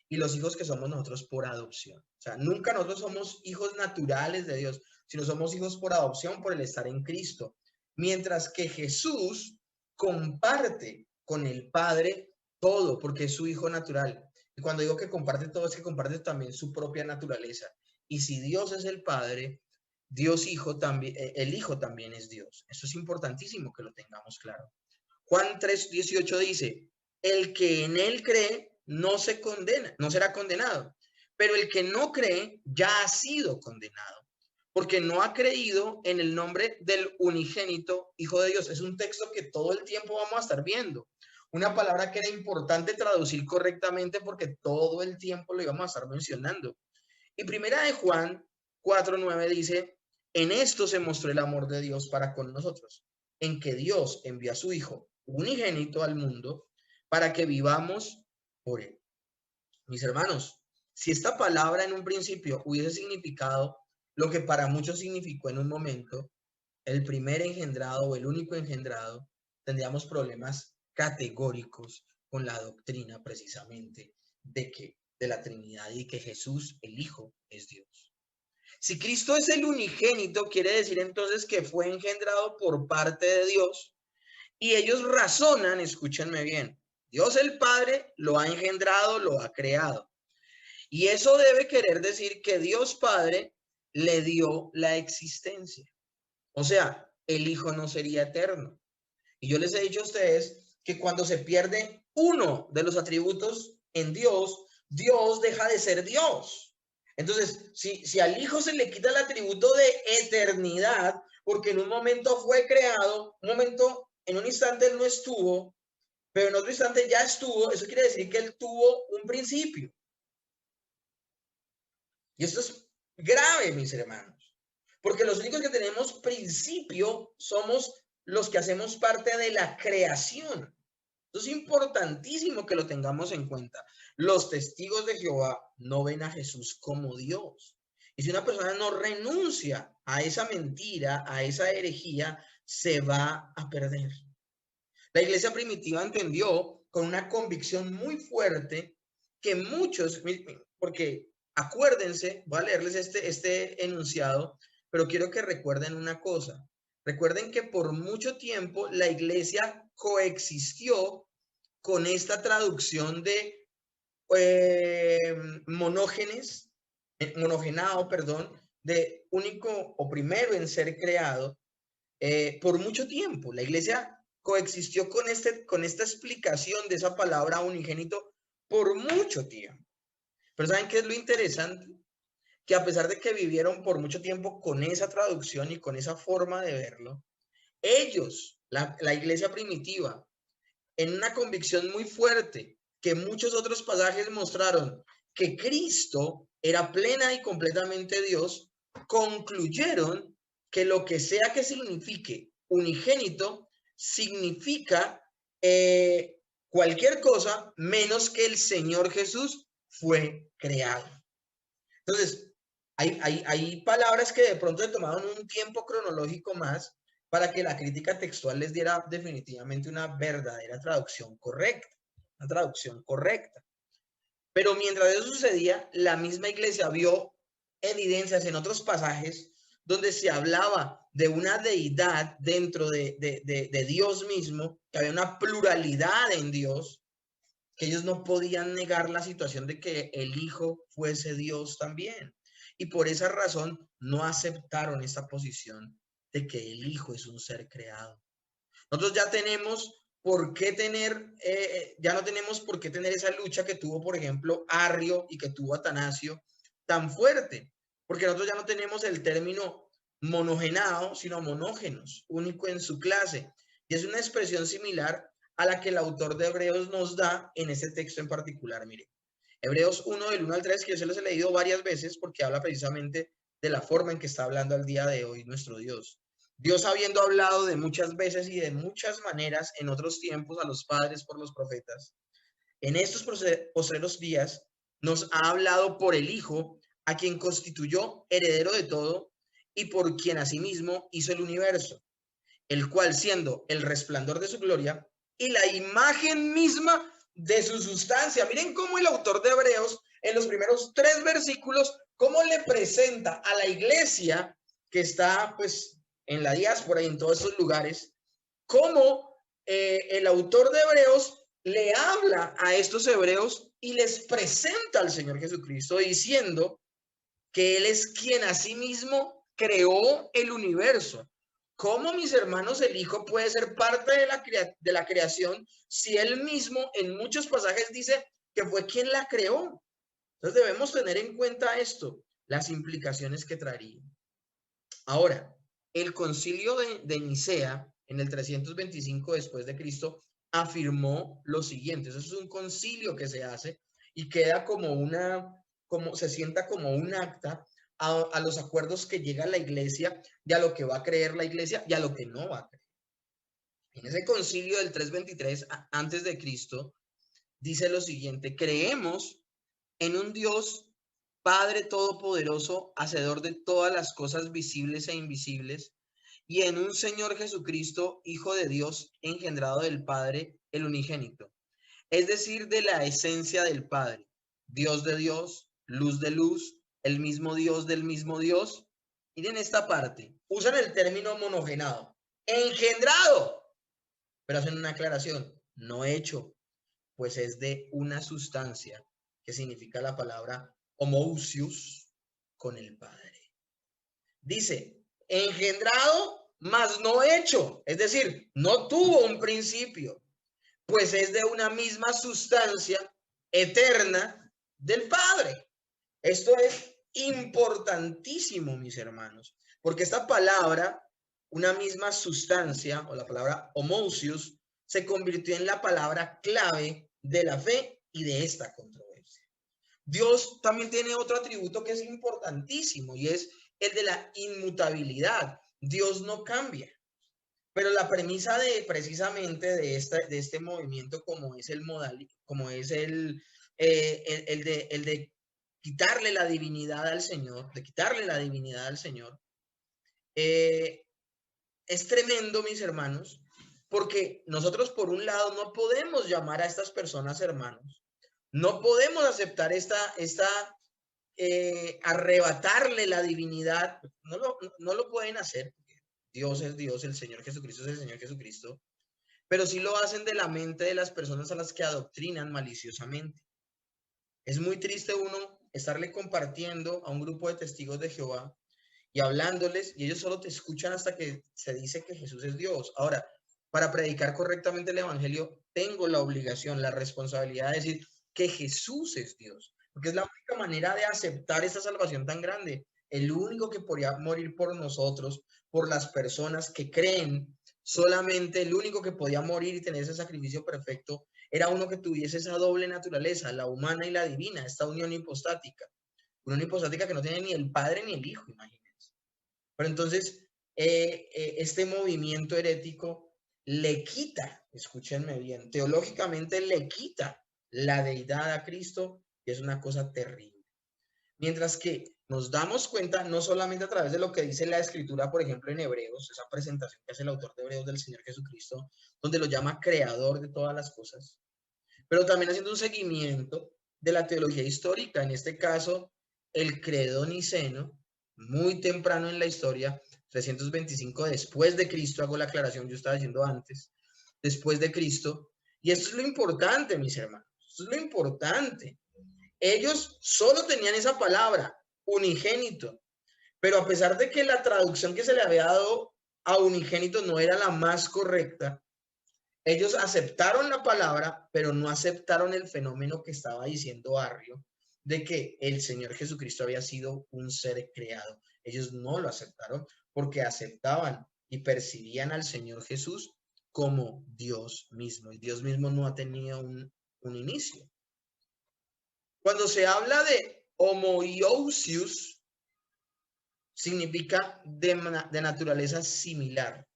y los hijos que somos nosotros por adopción. O sea, nunca nosotros somos hijos naturales de Dios, sino somos hijos por adopción por el estar en Cristo. Mientras que Jesús comparte con el Padre todo, porque es su hijo natural. Y cuando digo que comparte todo, es que comparte también su propia naturaleza. Y si Dios es el Padre, Dios Hijo también, el Hijo también es Dios. Eso es importantísimo que lo tengamos claro. Juan 3:18 dice, el que en él cree no se condena, no será condenado, pero el que no cree ya ha sido condenado, porque no ha creído en el nombre del unigénito Hijo de Dios. Es un texto que todo el tiempo vamos a estar viendo. Una palabra que era importante traducir correctamente porque todo el tiempo lo íbamos a estar mencionando. Y primera de Juan 4:9 dice, en esto se mostró el amor de Dios para con nosotros, en que Dios envió a su Hijo unigénito al mundo para que vivamos por él. Mis hermanos, si esta palabra en un principio hubiese significado lo que para muchos significó en un momento, el primer engendrado o el único engendrado, tendríamos problemas categóricos con la doctrina precisamente de la Trinidad y que Jesús, el Hijo, es Dios. Si Cristo es el unigénito, quiere decir entonces que fue engendrado por parte de Dios. Y ellos razonan, escúchenme bien, Dios el Padre lo ha engendrado, lo ha creado. Y eso debe querer decir que Dios Padre le dio la existencia. O sea, el Hijo no sería eterno. Y yo les he dicho a ustedes que cuando se pierde uno de los atributos en Dios, Dios deja de ser Dios. Entonces, si al Hijo se le quita el atributo de eternidad, porque en un momento fue creado, en un instante él no estuvo, pero en otro instante ya estuvo, eso quiere decir que él tuvo un principio. Y esto es grave, mis hermanos, porque los únicos que tenemos principio somos los que hacemos parte de la creación. Esto es importantísimo que lo tengamos en cuenta. Los testigos de Jehová no ven a Jesús como Dios. Y si una persona no renuncia a esa mentira, a esa herejía, se va a perder. La iglesia primitiva entendió con una convicción muy fuerte que muchos, porque acuérdense, voy a leerles este enunciado, pero quiero que recuerden una cosa. Recuerden que por mucho tiempo la iglesia coexistió con esta traducción de monogenado, perdón, de único o primero en ser creado, por mucho tiempo. La iglesia coexistió con esta explicación de esa palabra unigénito por mucho tiempo. Pero ¿saben qué es lo interesante? Que a pesar de que vivieron por mucho tiempo con esa traducción y con esa forma de verlo, ellos, la iglesia primitiva, en una convicción muy fuerte, que muchos otros pasajes mostraron que Cristo era plena y completamente Dios, concluyeron que lo que sea que signifique unigénito significa cualquier cosa menos que el Señor Jesús fue creado. Entonces, hay palabras que de pronto le tomaron un tiempo cronológico más para que la crítica textual les diera definitivamente una verdadera traducción correcta, una traducción correcta. Pero mientras eso sucedía, la misma iglesia vio evidencias en otros pasajes donde se hablaba de una deidad dentro de Dios mismo, que había una pluralidad en Dios, que ellos no podían negar la situación de que el Hijo fuese Dios también. Y por esa razón no aceptaron esta posición de que el Hijo es un ser creado. Nosotros ya tenemos por qué tener, ya no tenemos por qué tener esa lucha que tuvo, por ejemplo, Arrio y que tuvo Atanasio tan fuerte, porque nosotros ya no tenemos el término monogenado, sino monógenos, único en su clase. Y es una expresión similar a la que el autor de Hebreos nos da en este texto en particular. Mire, Hebreos 1 del 1 al 3, que yo se los he leído varias veces porque habla precisamente de la forma en que está hablando al día de hoy nuestro Dios. Dios, habiendo hablado de muchas veces y de muchas maneras en otros tiempos a los padres por los profetas, en estos postreros días nos ha hablado por el Hijo, a quien constituyó heredero de todo y por quien asimismo hizo el universo, el cual, siendo el resplandor de su gloria y la imagen misma de su sustancia. Miren cómo el autor de Hebreos, en los primeros 3 versículos, cómo le presenta a la iglesia que está pues en la diáspora y en todos esos lugares, cómo el autor de Hebreos le habla a estos hebreos y les presenta al Señor Jesucristo diciendo que Él es quien asimismo creó el universo. ¿Cómo, mis hermanos, el Hijo puede ser parte de la creación si Él mismo en muchos pasajes dice que fue quien la creó? Entonces debemos tener en cuenta esto, las implicaciones que traería. Ahora, el concilio de Nicea, en el 325 después de Cristo, afirmó lo siguiente. Eso es un concilio que se hace y queda como se sienta como un acta a los acuerdos que llega la iglesia y a lo que va a creer la iglesia y a lo que no va a creer. En ese concilio del 323 antes de Cristo, dice lo siguiente: creemos en un Dios Padre Todopoderoso, hacedor de todas las cosas visibles e invisibles, y en un Señor Jesucristo, Hijo de Dios, engendrado del Padre, el unigénito, es decir, de la esencia del Padre, Dios de Dios, luz de luz, el mismo Dios del mismo Dios. Miren esta parte, usan el término monogenado, engendrado, pero hacen una aclaración, no hecho, pues es de una sustancia, que significa la palabra homoousios, con el Padre. Dice, engendrado, mas no hecho, es decir, no tuvo un principio, pues es de una misma sustancia eterna del Padre. Esto es importantísimo, mis hermanos, porque esta palabra, una misma sustancia, o la palabra homoousios, se convirtió en la palabra clave de la fe y de esta controversia. Dios también tiene otro atributo que es importantísimo y es el de la inmutabilidad. Dios no cambia. Pero la premisa de precisamente de este movimiento, como es el modal, como es el de quitarle la divinidad al Señor, de quitarle la divinidad al Señor, es tremendo, mis hermanos, porque nosotros por un lado no podemos llamar a estas personas hermanos, no podemos aceptar arrebatarle la divinidad, no lo pueden hacer. Dios es Dios, el Señor Jesucristo es el Señor Jesucristo, pero sí lo hacen de la mente de las personas a las que adoctrinan maliciosamente. Es muy triste uno estarle compartiendo a un grupo de testigos de Jehová y hablándoles, y ellos solo te escuchan hasta que se dice que Jesús es Dios. Ahora, para predicar correctamente el Evangelio, tengo la obligación, la responsabilidad de decir que Jesús es Dios, porque es la única manera de aceptar esta salvación tan grande. El único que podía morir por nosotros, por las personas que creen, solamente el único que podía morir y tener ese sacrificio perfecto, era uno que tuviese esa doble naturaleza, la humana y la divina, esta unión hipostática. Una unión hipostática que no tiene ni el Padre ni el Hijo, imagínense. Pero entonces, este movimiento herético le quita, escúchenme bien, teológicamente le quita la deidad a Cristo, y es una cosa terrible. Mientras que nos damos cuenta, no solamente a través de lo que dice la Escritura, por ejemplo, en Hebreos, esa presentación que hace el autor de Hebreos del Señor Jesucristo, donde lo llama creador de todas las cosas, pero también haciendo un seguimiento de la teología histórica, en este caso, el credo niceno, muy temprano en la historia, 325 después de Cristo, hago la aclaración, yo estaba diciendo antes, después de Cristo, y esto es lo importante, mis hermanos. Eso es lo importante. Ellos solo tenían esa palabra, unigénito. Pero a pesar de que la traducción que se le había dado a unigénito no era la más correcta, ellos aceptaron la palabra, pero no aceptaron el fenómeno que estaba diciendo Arrio, de que el Señor Jesucristo había sido un ser creado. Ellos no lo aceptaron porque aceptaban y percibían al Señor Jesús como Dios mismo. Y Dios mismo no ha tenido un inicio. Cuando se habla de homoiousios, significa de naturaleza similar.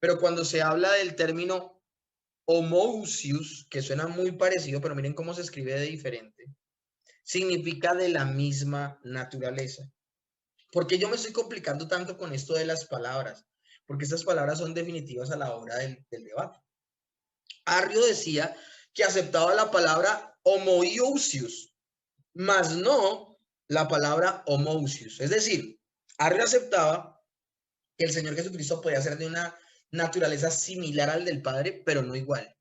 Pero cuando se habla del término homousios, que suena muy parecido, pero miren cómo se escribe de diferente, significa de la misma naturaleza. ¿Por qué yo me estoy complicando tanto con esto de las palabras? Porque estas palabras son definitivas a la hora del debate. Arrio decía que aceptaba la palabra homoiousios, mas no la palabra homousios. Es decir, Arrio aceptaba que el Señor Jesucristo podía ser de una naturaleza similar al del Padre, pero no igual.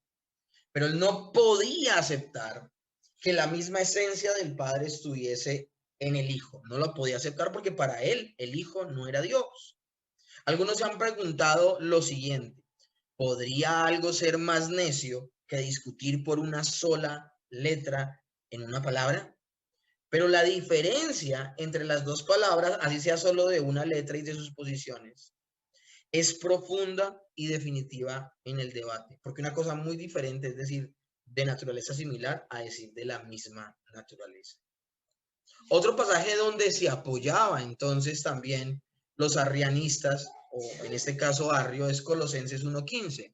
Pero él no podía aceptar que la misma esencia del Padre estuviese en el Hijo. No lo podía aceptar porque para él el Hijo no era Dios. Algunos se han preguntado lo siguiente: ¿podría algo ser más necio que discutir por una sola letra en una palabra? Pero la diferencia entre las dos palabras, así sea solo de una letra y de sus posiciones, es profunda y definitiva en el debate, porque una cosa muy diferente es decir de naturaleza similar a decir de la misma naturaleza. Otro pasaje donde se apoyaba entonces también los arrianistas, o en este caso Arrio, es Colosenses 1:15.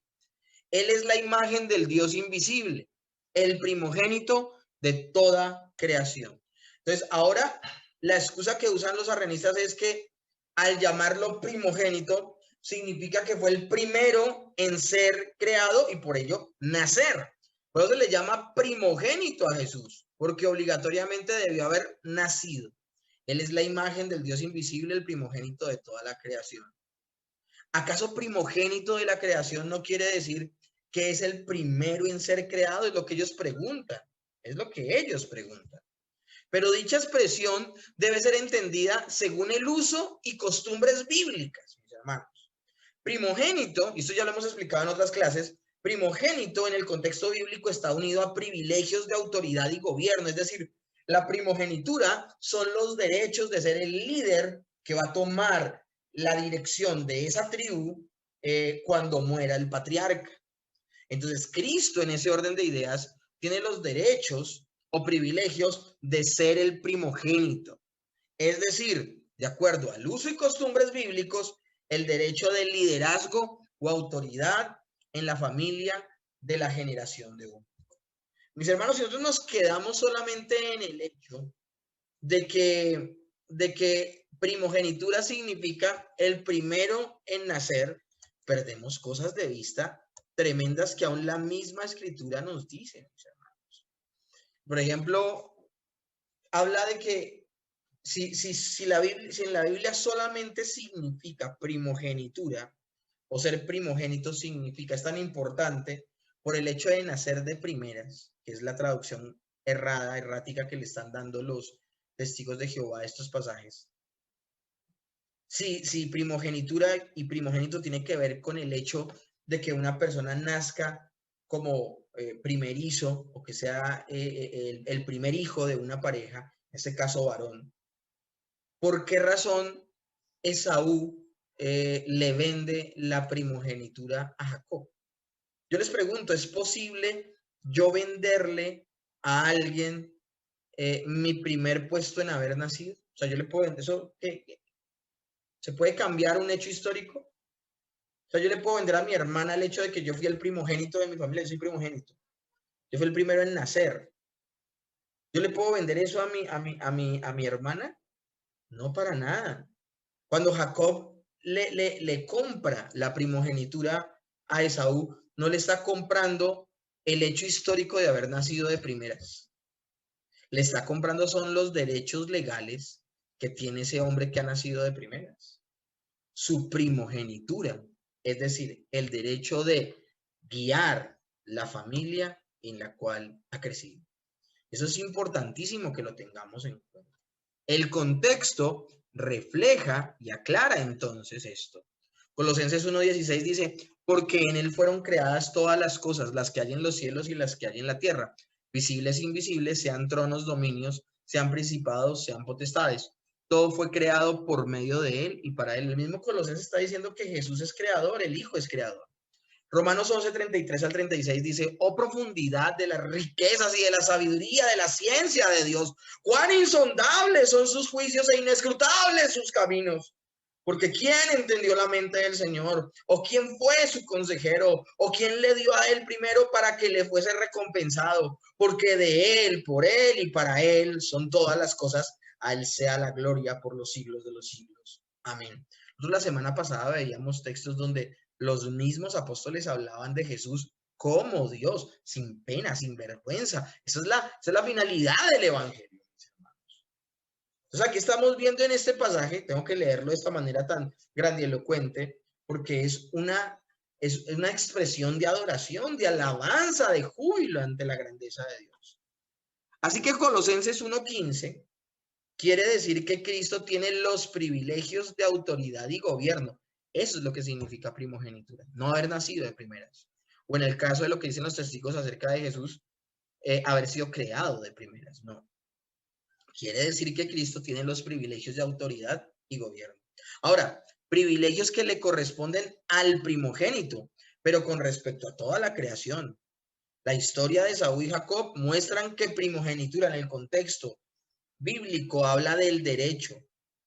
Él es la imagen del Dios invisible, el primogénito de toda creación. Entonces, ahora la excusa que usan los arrianistas es que al llamarlo primogénito, significa que fue el primero en ser creado y por ello nacer. Por eso se le llama primogénito a Jesús, porque obligatoriamente debió haber nacido. Él es la imagen del Dios invisible, el primogénito de toda la creación. ¿Acaso primogénito de la creación no quiere decir que es el primero en ser creado? Es lo que ellos preguntan. Es lo que ellos preguntan. Pero dicha expresión debe ser entendida según el uso y costumbres bíblicas, mis hermanos. Primogénito, y esto ya lo hemos explicado en otras clases, primogénito en el contexto bíblico está unido a privilegios de autoridad y gobierno, es decir, la primogenitura son los derechos de ser el líder que va a tomar la dirección de esa tribu cuando muera el patriarca. Entonces, Cristo en ese orden de ideas tiene los derechos o privilegios de ser el primogénito. Es decir, de acuerdo al uso y costumbres bíblicos, el derecho de liderazgo o autoridad en la familia de la generación de uno. Mis hermanos, si nosotros nos quedamos solamente en el hecho de que primogenitura significa el primero en nacer, perdemos cosas de vista tremendas que aún la misma escritura nos dice, mis hermanos. Por ejemplo, habla de que si en la Biblia solamente significa primogenitura, o ser primogénito significa, es tan importante por el hecho de nacer de primeras, que es la traducción errada, errática que le están dando los testigos de Jehová a estos pasajes. Si primogenitura y primogénito tiene que ver con el hecho de que una persona nazca como primerizo o que sea el primer hijo de una pareja, en este caso varón. ¿Por qué razón Esaú le vende la primogenitura a Jacob? Yo les pregunto, ¿es posible yo venderle a alguien mi primer puesto en haber nacido? O sea, yo le puedo vender eso. ¿Se puede cambiar un hecho histórico? O sea, yo le puedo vender a mi hermana el hecho de que yo fui el primogénito de mi familia, yo soy primogénito. Yo fui el primero en nacer. ¿Yo le puedo vender eso a mi hermana? No, para nada. Cuando Jacob le compra la primogenitura a Esaú, no le está comprando el hecho histórico de haber nacido de primeras. Le está comprando son los derechos legales que tiene ese hombre que ha nacido de primeras. Su primogenitura, es decir, el derecho de guiar la familia en la cual ha crecido. Eso es importantísimo que lo tengamos en cuenta. El contexto refleja y aclara entonces esto. Colosenses 1:16 dice, porque en él fueron creadas todas las cosas, las que hay en los cielos y las que hay en la tierra, visibles e invisibles, sean tronos, dominios, sean principados, sean potestades. Todo fue creado por medio de él y para él. El mismo Colosenses está diciendo que Jesús es creador, el Hijo es creador. Romanos 11:33 al 36 dice, oh profundidad de las riquezas y de la sabiduría de la ciencia de Dios, cuán insondables son sus juicios e inescrutables sus caminos. Porque ¿quién entendió la mente del Señor? ¿O quién fue su consejero? ¿O quién le dio a él primero para que le fuese recompensado? Porque de él, por él y para él son todas las cosas. A él sea la gloria por los siglos de los siglos. Amén. Nosotros la semana pasada veíamos textos donde los mismos apóstoles hablaban de Jesús como Dios, sin pena, sin vergüenza. Esa es la finalidad del Evangelio. Entonces aquí estamos viendo en este pasaje, tengo que leerlo de esta manera tan grandilocuente, porque es una expresión de adoración, de alabanza, de júbilo ante la grandeza de Dios. Así que Colosenses 1:15 quiere decir que Cristo tiene los privilegios de autoridad y gobierno. Eso es lo que significa primogenitura, no haber nacido de primeras. O en el caso de lo que dicen los testigos acerca de Jesús, haber sido creado de primeras, no. Quiere decir que Cristo tiene los privilegios de autoridad y gobierno. Ahora, privilegios que le corresponden al primogénito, pero con respecto a toda la creación. La historia de Esaú y Jacob muestran que primogenitura en el contexto bíblico habla del derecho.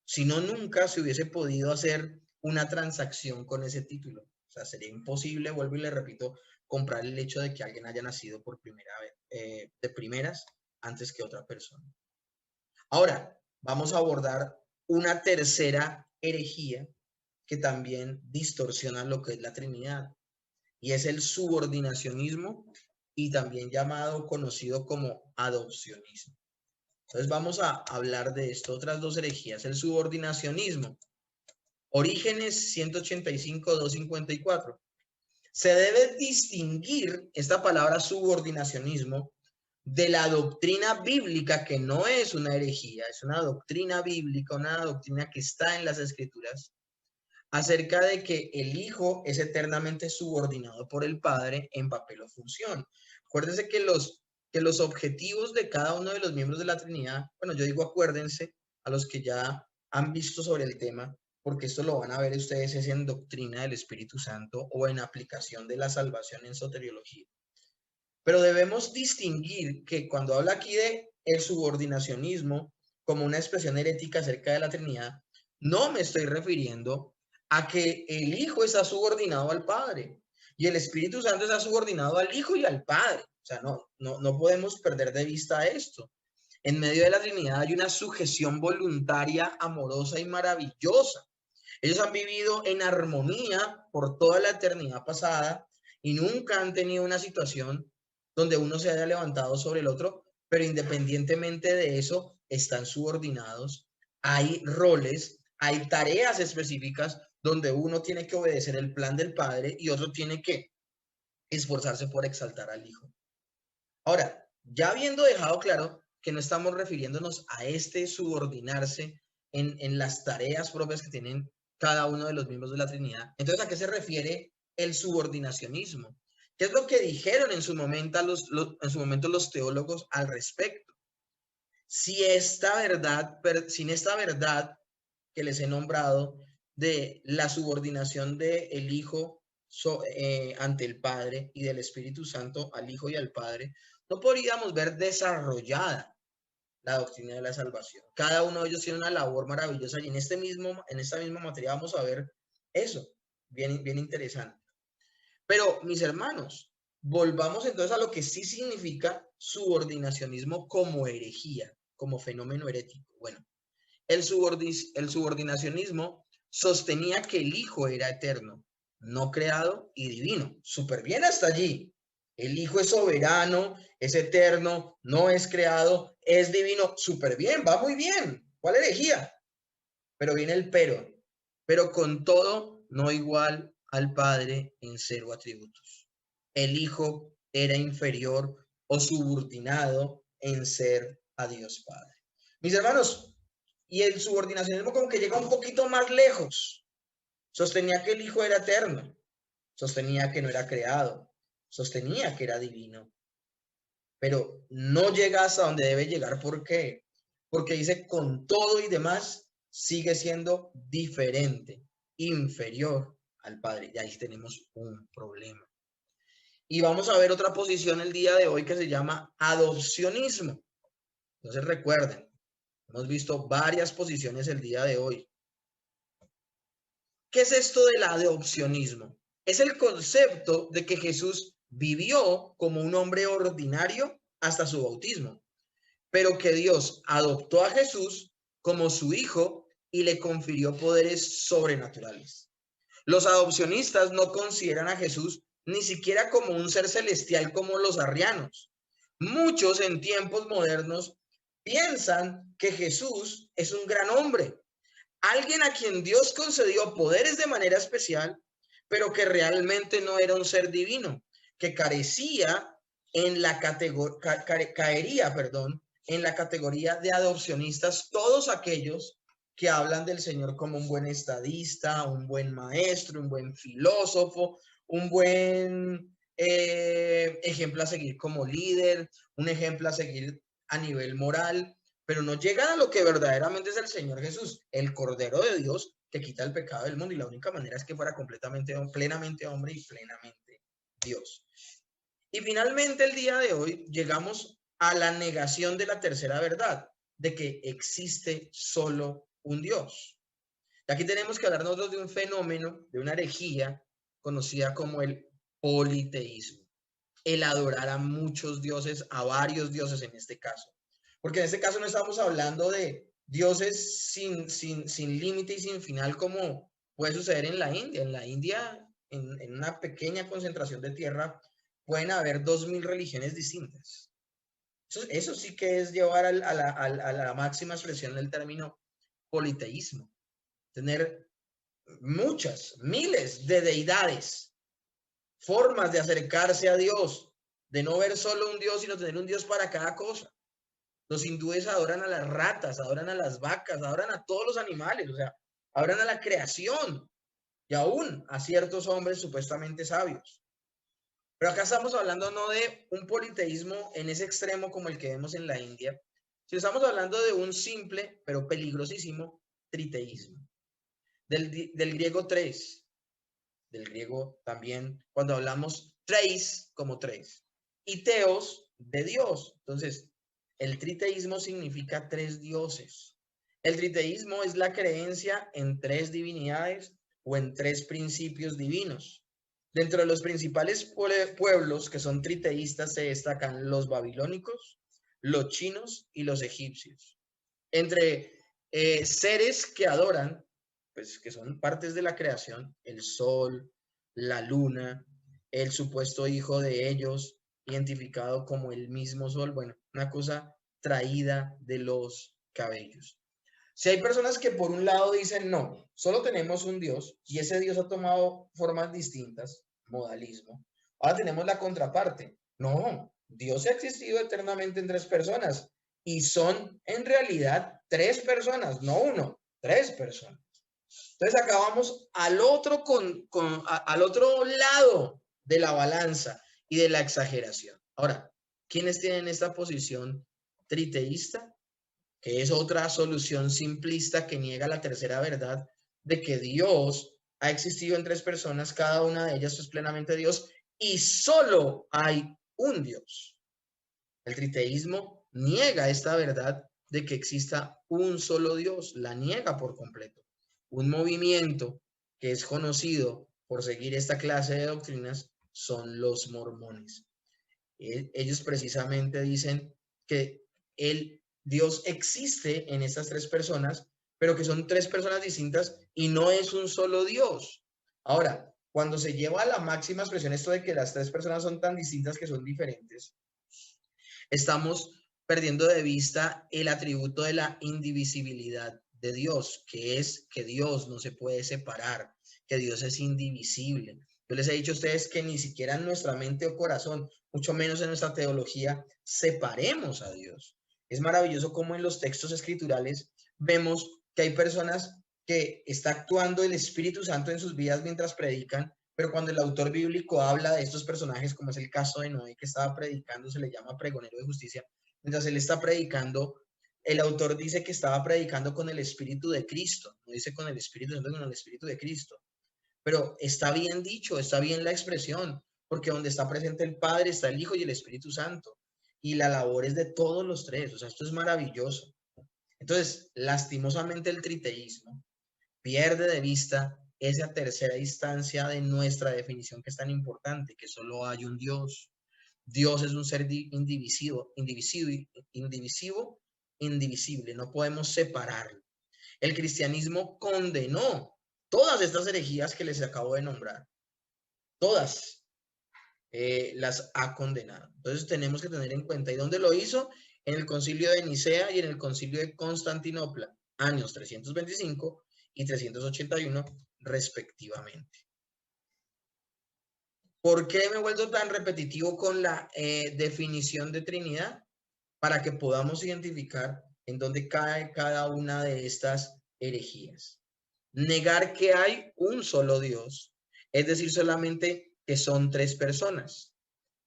Si no, nunca se hubiese podido hacer una transacción con ese título. O sea, sería imposible, vuelvo y le repito, comprar el hecho de que alguien haya nacido por primera vez, de primeras antes que otra persona. Ahora, vamos a abordar una tercera herejía que también distorsiona lo que es la Trinidad, y es el subordinacionismo y también conocido como adopcionismo. Entonces vamos a hablar de esto, otras dos herejías, el subordinacionismo. Orígenes 185, 254. Se debe distinguir esta palabra subordinacionismo de la doctrina bíblica, que no es una herejía, es una doctrina bíblica, una doctrina que está en las Escrituras, acerca de que el Hijo es eternamente subordinado por el Padre en papel o función. Acuérdense que los objetivos de cada uno de los miembros de la Trinidad, bueno, yo digo acuérdense a los que ya han visto sobre el tema, porque esto lo van a ver ustedes es en doctrina del Espíritu Santo o en aplicación de la salvación en soteriología. Pero debemos distinguir que cuando habla aquí de el subordinacionismo como una expresión herética acerca de la Trinidad, no me estoy refiriendo a que el Hijo está subordinado al Padre y el Espíritu Santo está subordinado al Hijo y al Padre. O sea, no podemos perder de vista esto. En medio de la Trinidad hay una sujeción voluntaria, amorosa y maravillosa. Ellos han vivido en armonía por toda la eternidad pasada y nunca han tenido una situación donde uno se haya levantado sobre el otro, pero independientemente de eso, están subordinados. Hay roles, hay tareas específicas donde uno tiene que obedecer el plan del Padre y otro tiene que esforzarse por exaltar al Hijo. Ahora, ya habiendo dejado claro que no estamos refiriéndonos a este subordinarse en las tareas propias que tienen cada uno de los miembros de la Trinidad, entonces, ¿a qué se refiere el subordinacionismo? ¿Qué es lo que dijeron en su momento los teólogos al respecto? Si esta verdad, sin esta verdad que les he nombrado de la subordinación del Hijo ante el Padre y del Espíritu Santo al Hijo y al Padre, no podríamos ver desarrollada la doctrina de la salvación. Cada uno de ellos tiene una labor maravillosa y en esta misma materia vamos a ver eso, bien interesante. Pero, mis hermanos, volvamos entonces a lo que sí significa subordinacionismo como herejía, como fenómeno herético. Bueno, el subordinacionismo sostenía que el Hijo era eterno, no creado y divino. Súper bien hasta allí. El Hijo es soberano, es eterno, no es creado, es divino. Súper bien, va muy bien. ¿Cuál herejía? Pero viene el pero con todo no igual al Padre en cero atributos. El Hijo era inferior o subordinado en ser a Dios Padre. Mis hermanos, y el subordinacionismo como que llega un poquito más lejos. Sostenía que el Hijo era eterno, sostenía que no era creado, sostenía que era divino, pero no llega hasta donde debe llegar. ¿Por qué? Porque dice, con todo y demás, sigue siendo diferente, inferior al Padre. Y ahí tenemos un problema. Y vamos a ver otra posición el día de hoy que se llama adopcionismo. Entonces recuerden, hemos visto varias posiciones el día de hoy. ¿Qué es esto del adopcionismo? Es el concepto de que Jesús vivió como un hombre ordinario hasta su bautismo, pero que Dios adoptó a Jesús como su hijo y le confirió poderes sobrenaturales. Los adopcionistas no consideran a Jesús ni siquiera como un ser celestial como los arrianos. Muchos en tiempos modernos piensan que Jesús es un gran hombre, alguien a quien Dios concedió poderes de manera especial, pero que realmente no era un ser divino, que carecía en la categoría, caería, perdón, en la categoría de adopcionistas todos aquellos que hablan del Señor como un buen estadista, un buen maestro, un buen filósofo, un buen ejemplo a seguir como líder, un ejemplo a seguir a nivel moral, pero no llegan a lo que verdaderamente es el Señor Jesús, el Cordero de Dios que quita el pecado del mundo, y la única manera es que fuera completamente, plenamente hombre y plenamente Dios. Y finalmente el día de hoy llegamos a la negación de la tercera verdad, de que existe solo un Dios. Y aquí tenemos que hablar nosotros de un fenómeno, de una herejía conocida como el politeísmo, el adorar a muchos dioses, a varios dioses en este caso. Porque en este caso no estamos hablando de dioses sin límite y sin final como puede suceder en la India. En la India, en una pequeña concentración de tierra, pueden haber 2000 religiones distintas. Eso sí que es llevar a la máxima expresión del término politeísmo. Tener muchas, miles de deidades, formas de acercarse a Dios, de no ver solo un Dios, sino tener un Dios para cada cosa. Los hindúes adoran a las ratas, adoran a las vacas, adoran a todos los animales, o sea, adoran a la creación y aún a ciertos hombres supuestamente sabios. Pero acá estamos hablando no de un politeísmo en ese extremo como el que vemos en la India, sino estamos hablando de un simple, pero peligrosísimo, triteísmo. Del griego tres, del griego también, cuando hablamos treis como tres, y teos de Dios. Entonces, el triteísmo significa tres dioses. El triteísmo es la creencia en tres divinidades o en tres principios divinos. Dentro de los principales pueblos que son triteístas se destacan los babilónicos, los chinos y los egipcios. Entre seres que adoran, pues que son partes de la creación, el sol, la luna, el supuesto hijo de ellos, identificado como el mismo sol, bueno, una cosa traída de los cabellos. Si hay personas que por un lado dicen, no, solo tenemos un Dios y ese Dios ha tomado formas distintas, modalismo, ahora tenemos la contraparte. No, Dios ha existido eternamente en tres personas y son en realidad tres personas, no uno, tres personas. Entonces acá vamos al otro, al otro lado de la balanza y de la exageración. Ahora, ¿quiénes tienen esta posición triteísta? Que es otra solución simplista que niega la tercera verdad de que Dios ha existido en tres personas, cada una de ellas es plenamente Dios y solo hay un Dios. El triteísmo niega esta verdad de que exista un solo Dios, la niega por completo. Un movimiento que es conocido por seguir esta clase de doctrinas son los mormones. Ellos precisamente dicen que Dios existe en estas tres personas, pero que son tres personas distintas y no es un solo Dios. Ahora, cuando se lleva a la máxima expresión esto de que las tres personas son tan distintas que son diferentes, estamos perdiendo de vista el atributo de la indivisibilidad de Dios, que es que Dios no se puede separar, que Dios es indivisible, Yo les he dicho a ustedes que ni siquiera en nuestra mente o corazón, mucho menos en nuestra teología, separemos a Dios. Es maravilloso cómo en los textos escriturales vemos que hay personas que está actuando el Espíritu Santo en sus vidas mientras predican, pero cuando el autor bíblico habla de estos personajes, como es el caso de Noé que estaba predicando, se le llama pregonero de justicia, mientras él está predicando, el autor dice que estaba predicando con el Espíritu de Cristo, no dice con el Espíritu Santo, con el Espíritu de Cristo. Pero está bien dicho, está bien la expresión, porque donde está presente el Padre está el Hijo y el Espíritu Santo. Y la labor es de todos los tres, o sea, esto es maravilloso. Entonces, lastimosamente el triteísmo pierde de vista esa tercera instancia de nuestra definición que es tan importante, que solo hay un Dios. Dios es un ser indivisible, no podemos separarlo. El cristianismo condenó todas estas herejías que les acabo de nombrar, todas las ha condenado. Entonces tenemos que tener en cuenta, ¿y dónde lo hizo? En el concilio de Nicea y en el concilio de Constantinopla, años 325 y 381 respectivamente. ¿Por qué me he vuelto tan repetitivo con la definición de Trinidad? Para que podamos identificar en dónde cae cada una de estas herejías. Negar que hay un solo Dios, es decir, solamente que son tres personas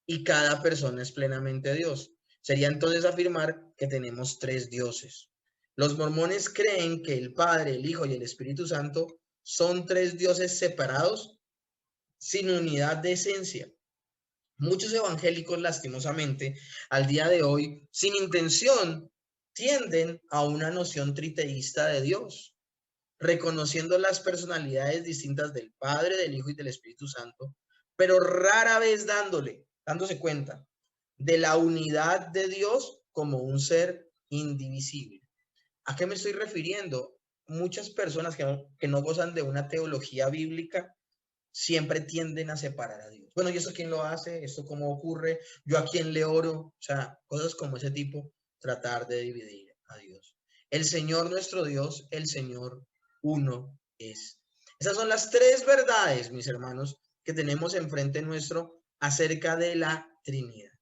y cada persona es plenamente Dios. Sería entonces afirmar que tenemos tres dioses. Los mormones creen que el Padre, el Hijo y el Espíritu Santo son tres dioses separados sin unidad de esencia. Muchos evangélicos, lastimosamente, al día de hoy, sin intención, tienden a una noción triteísta de Dios, reconociendo las personalidades distintas del Padre, del Hijo y del Espíritu Santo, pero rara vez dándose cuenta de la unidad de Dios como un ser indivisible. ¿A qué me estoy refiriendo? Muchas personas que no gozan de una teología bíblica siempre tienden a separar a Dios. Bueno, ¿y eso quién lo hace? ¿Esto cómo ocurre? ¿Yo a quién le oro? O sea, cosas como ese tipo, tratar de dividir a Dios. El Señor nuestro Dios, el Señor uno es. Esas son las tres verdades, mis hermanos, que tenemos enfrente nuestro acerca de la Trinidad.